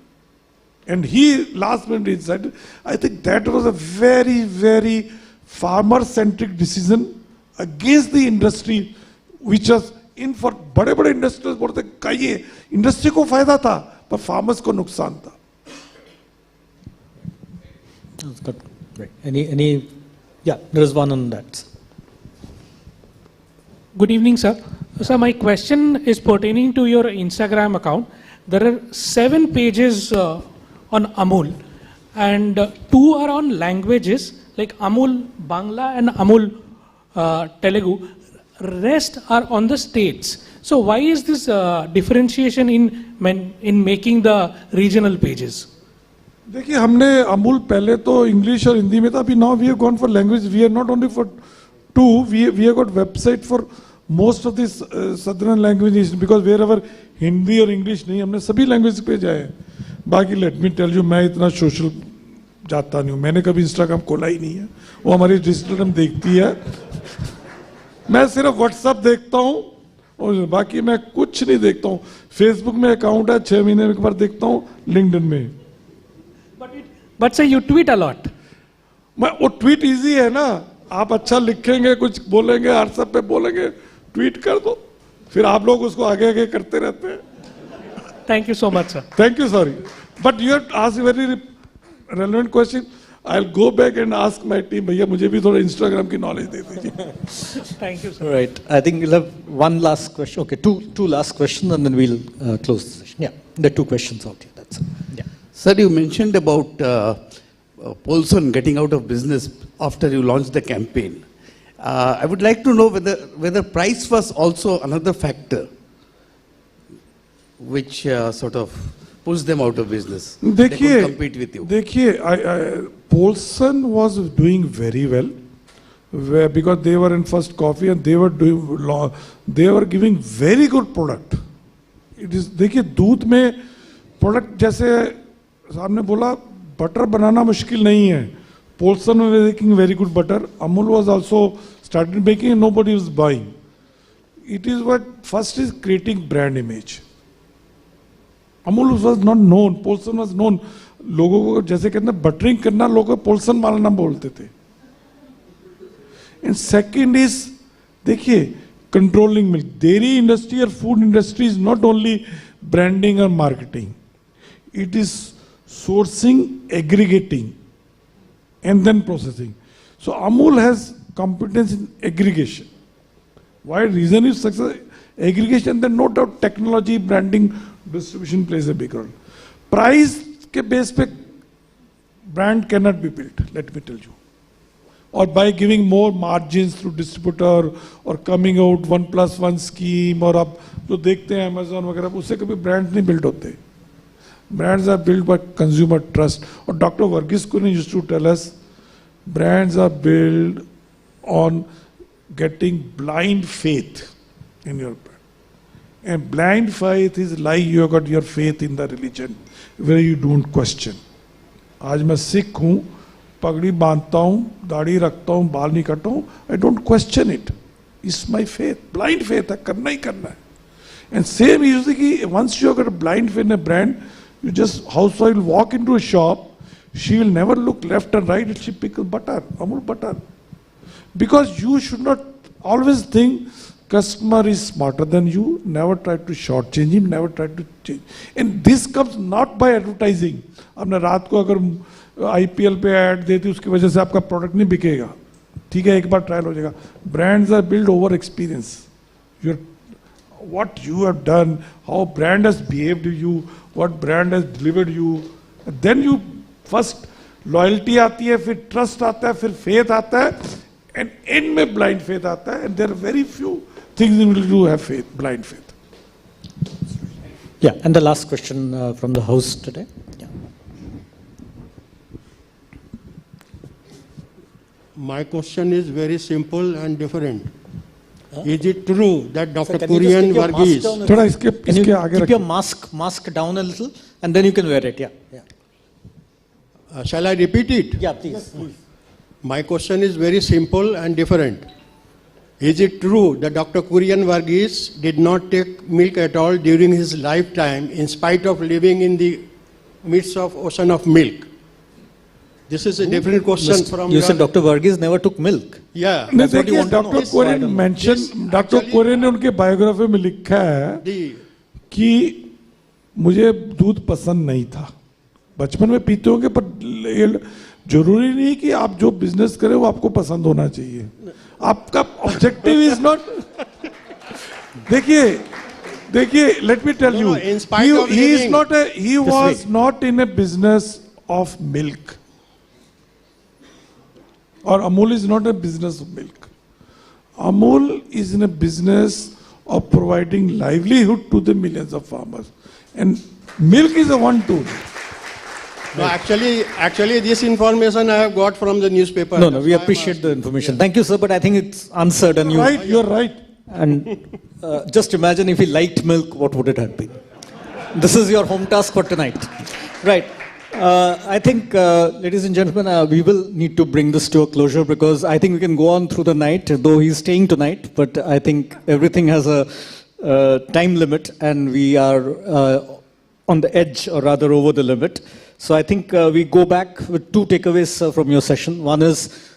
and he last minute decided. I think that was a very, very farmer-centric decision against the industry, which was in for बड़े-बड़े industries बोलते कहिए industry को फायदा था, पर farmers को नुकसान था. That's good. Great. Any? Yeah, there is one on that. Good evening, sir. So my question is pertaining to your Instagram account. There are 7 pages on Amul, and 2 are on languages like Amul Bangla and Amul Telugu. Rest are on the states. So why is this differentiation in making the regional pages? देखिए हमने अमूल पहले तो English और हिंदी में था, अभी now we have gone for language, we are not only for two, we have got website for most of this southern language, because wherever Hindi और English नहीं, हमने सभी लैंग्वेज पे जाए। बाकी लेट मी टेल यू, मैं इतना social जाता नहीं हूँ, मैंने कभी इंस्टाग्राम खोला ही नहीं है, वो हमारी डिजिटल टीम देखती है, मैं सिर्फ व्हाट्सएप देखता हूँ और बाकी मैं कुछ नहीं देखता हूँ। फेसबुक में अकाउंट है, 6 महीने में एक बार देखता हूँ, लिंक्डइन में। But say you tweet a lot. वो ट्वीट इजी है ना, आप अच्छा लिखेंगे, कुछ बोलेंगे, व्हाट्सएप पे बोलेंगे, ट्वीट कर दो, फिर आप लोग उसको आगे आगे करते रहते हैं। Thank you so much, sir. Thank you, sorry. But you have asked a very relevant question. I'll go back and ask my team, भैया मुझे भी थोड़ा इंस्टाग्राम की नॉलेज दे दीजिए। Thank you, sir. Right. I think we'll have one last question. Okay, two last questions and then we'll close the session. Yeah, there are 2 questions out here. That's it. Yeah. Sir, you mentioned about Paulson getting out of business after you launched the campaign. I would like to know whether price was also another factor which sort of pushed them out of business. They couldn't compete with you. देखिए, Paulson was doing very well, because they were in first coffee and they were giving very good product. It is, देखिए दूध में product जैसे सामने बोला, butter बनाना मुश्किल नहीं है। Paulson was making very good butter. Amul was also started making and nobody was buying. It is what first is creating brand image. Amul was not known, Paulson was known. लोगों को जैसे कहते हैं buttering करना, लोग Paulson वाला नाम बोलते थे। And second is, देखिए controlling milk. Dairy industry or food industry is not only branding or marketing. It is sourcing, aggregating, and then processing. So Amul has competence in aggregation. Why reason is success? Aggregation, then no doubt technology, branding, distribution plays a big role. Price के base पे brand cannot be built, let me tell you. Or by giving more margins through distributor or coming out 1+1 scheme, और आप जो देखते हैं Amazon वगैरह, उससे कभी brands नहीं build होते. Brands are built by consumer trust. Or Dr. Varghese Kurian used to tell us, brands are built on getting blind faith in your brand. And blind faith is like you have got your faith in the religion, where you don't question. आज मैं सिख हूँ, पगड़ी बांधता हूँ, दाढ़ी रखता हूँ, बाल नहीं काटता हूँ, I don't question it. It's my faith. Blind faith है, करना ही करना है. And same usually कि once you have got a blind faith in a brand, you just, housewife will walk into a shop, she will never look left and right, she pick butter, Amul butter. Because you should not always think customer is smarter than you, never try to shortchange him, never try to change. And this comes not by advertising. आपने रात को अगर IPL पे add देती उसकी वजह से आपका प्रोडक्ट नहीं बिकेगा, ठीक है, एक बार ट्रायल हो जाएगा. Brands are built over experience. What you have done, how brand has behaved to you, what brand has delivered you, then you first loyalty आती है, फिर trust आता है, फिर faith आता है, and end में blind faith आता है, and there are very few things in which you have faith, blind faith. Yeah, and the last question from the house today. Yeah. My question is very simple and different. Is it true that Dr. Kurian Varghese... Can you keep your mask down a little and then you can wear it, yeah. Shall I repeat it? Yeah, please. My question is very simple and different. Is it true that Dr. Kurian Varghese did not take milk at all during his lifetime in spite of living in the midst of ocean of milk? This is a different question from you said Dr. Varghese never took milk. Yeah. That's what you want to know. Dr. Kurian mentioned, Dr. Kurian ने उनके biography में लिखा है कि मुझे दूध पसंद नहीं था. बचपन में पीते होंगे पर जरूरी नहीं कि आप जो बिजनेस करें वो आपको पसंद होना चाहिए. आपका ऑब्जेक्टिव इज नॉट. देखिए let me tell you, he was not in a business of milk. Or Amul is not a business of milk. Amul is in a business of providing livelihood to the millions of farmers. And milk is a one tool. No, actually, this information I have got from the newspaper. No, we appreciate the information. Thank you, sir, but I think it's answered. And You're right. And just imagine if he liked milk, what would it have been? This is your home task for tonight. Right. I think, ladies and gentlemen, we will need to bring this to a closure because I think we can go on through the night, though he's staying tonight, but I think everything has a time limit and we are on the edge, or rather over the limit. So I think we go back with two takeaways from your session. One is,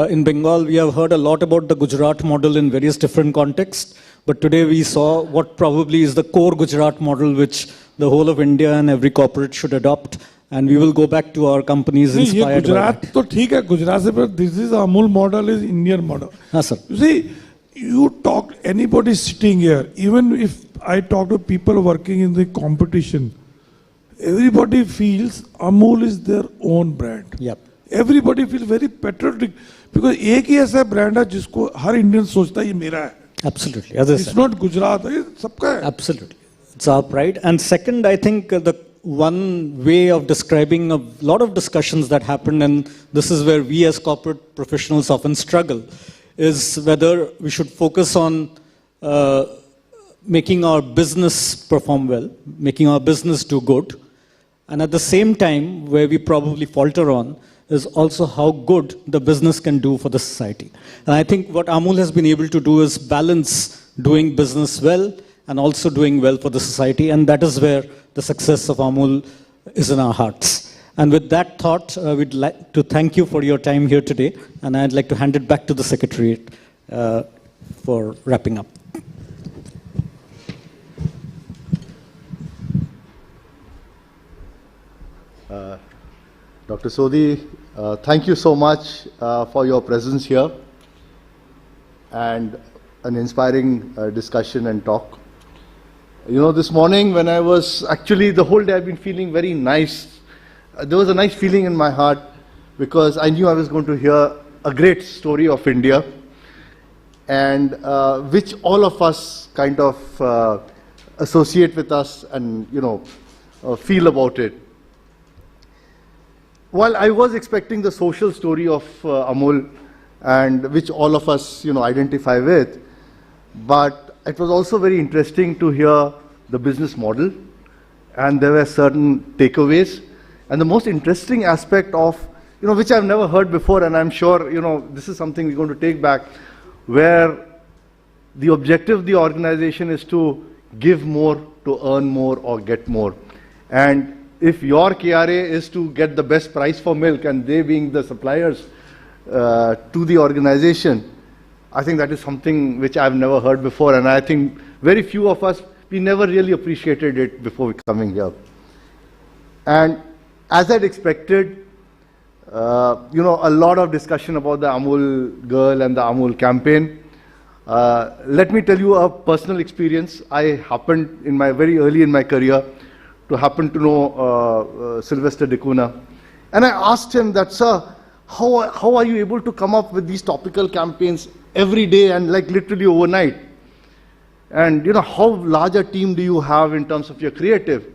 in Bengal, we have heard a lot about the Gujarat model in various different contexts, but today we saw what probably is the core Gujarat model which the whole of India and every corporate should adopt. And we will go back to our companies inspired by that. Gujarat, तो ठीक है, Gujarat से, but this is Amul model, is Indian model. Yes, sir. You see, you talk, anybody sitting here, even if I talk to people working in the competition, everybody feels Amul is their own brand. Yep. Everybody feels very patriotic because एक ही ऐसा brand है जिसको हर Indian सोचता है ये मेरा है. Absolutely. As I It's said. not Gujarat, ये सबका है. Absolutely. It's our pride. And second, I think the one way of describing a lot of discussions that happen, and this is where we as corporate professionals often struggle, is whether we should focus on making our business perform well, making our business do good, and at the same time, where we probably falter on, is also how good the business can do for the society. And I think what Amul has been able to do is balance doing business well and also doing well for the society, and that is where the success of Amul is in our hearts. And with that thought, we'd like to thank you for your time here today, and I'd like to hand it back to the Secretariat for wrapping up. Dr. Sodhi, thank you so much for your presence here and an inspiring discussion and talk. You know, this morning when I was, actually the whole day I've been feeling very nice. There was a nice feeling in my heart because I knew I was going to hear a great story of India, and which all of us kind of associate with us and, you know, feel about it. While I was expecting the social story of Amul, and which all of us, you know, identify with, but it was also very interesting to hear the business model, and there were certain takeaways. And the most interesting aspect of, you know, which I've never heard before, and I'm sure, you know, this is something we're going to take back, where the objective of the organization is to give more, to earn more, or get more. And if your KRA is to get the best price for milk, and they being the suppliers to the organization, I think that is something which I've never heard before, and I think very few of us, we never really appreciated it before coming here. And as I'd expected, you know, a lot of discussion about the Amul girl and the Amul campaign. Let me tell you a personal experience. I happened in my very early in my career to happen to know Sylvester D'Cunha, and I asked him that, sir, how are you able to come up with these topical campaigns every day and like literally overnight? And you know, how large a team do you have in terms of your creative?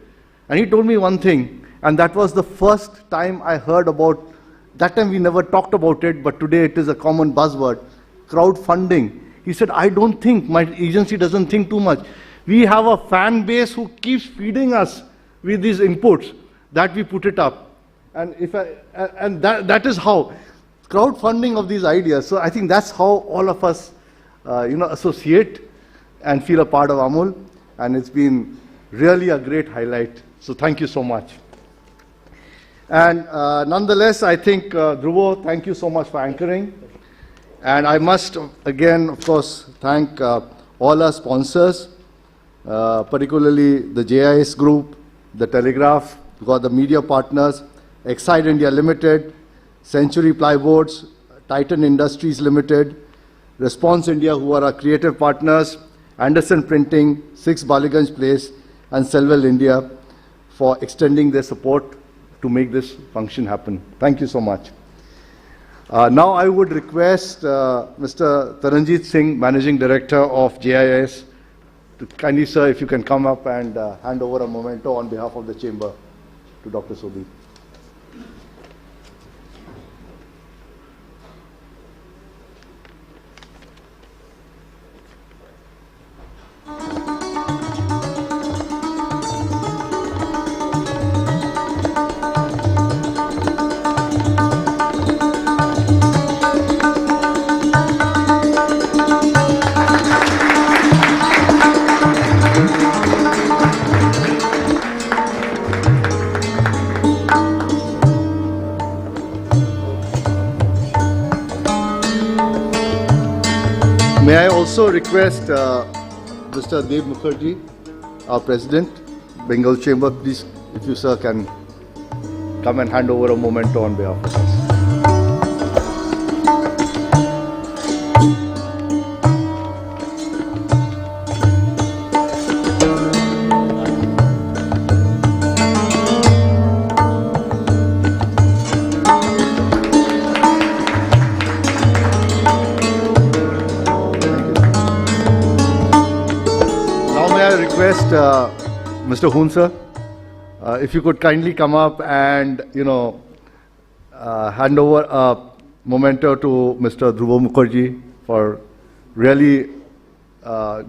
And he told me one thing, and that was the first time I heard about, that time we never talked about it, but today it is a common buzzword, crowdfunding. He said, I don't think, my agency doesn't think too much. We have a fan base who keeps feeding us with these inputs that we put it up. And that is how crowdfunding of these ideas. So I think that's how all of us, you know, associate and feel a part of Amul. And it's been really a great highlight. So thank you so much. And nonetheless, I think, Dhruvo, thank you so much for anchoring. And I must, again, of course, thank all our sponsors, particularly the JIS Group, the Telegraph, we've got the media partners, Excite India Limited, Century Plyboards, Titan Industries Limited, Response India, who are our creative partners, Anderson Printing, 6 Baliganj Place, and Selvell India for extending their support to make this function happen. Thank you so much. Now I would request Mr. Taranjit Singh, Managing Director of JIS, kindly, sir, if you can come up and hand over a memento on behalf of the chamber to Dr. Sodhi. May I also request Mr. Dev Mukherjee, our President, Bengal Chamber, please, if you, sir, can come and hand over a memento on behalf of us. Request Mr. Hoon, sir, if you could kindly come up and, hand over a memento to Mr. Dhruvo Mukherjee for really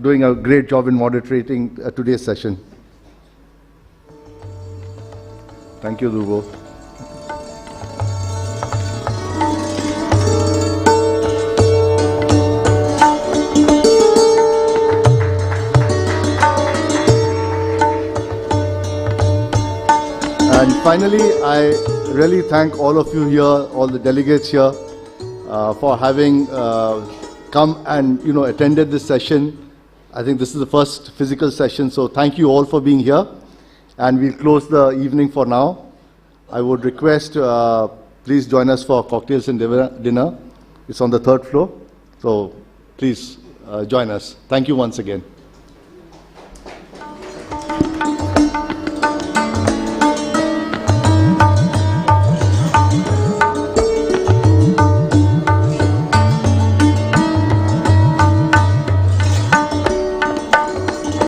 doing a great job in moderating today's session. Thank you, Dhruvo. And finally, I really thank all of you here, all the delegates here, for having come and attended this session. I think this is the first physical session, so thank you all for being here. And we'll close the evening for now. I would request, please join us for cocktails and dinner. It's on the 3rd floor, so please join us. Thank you once again.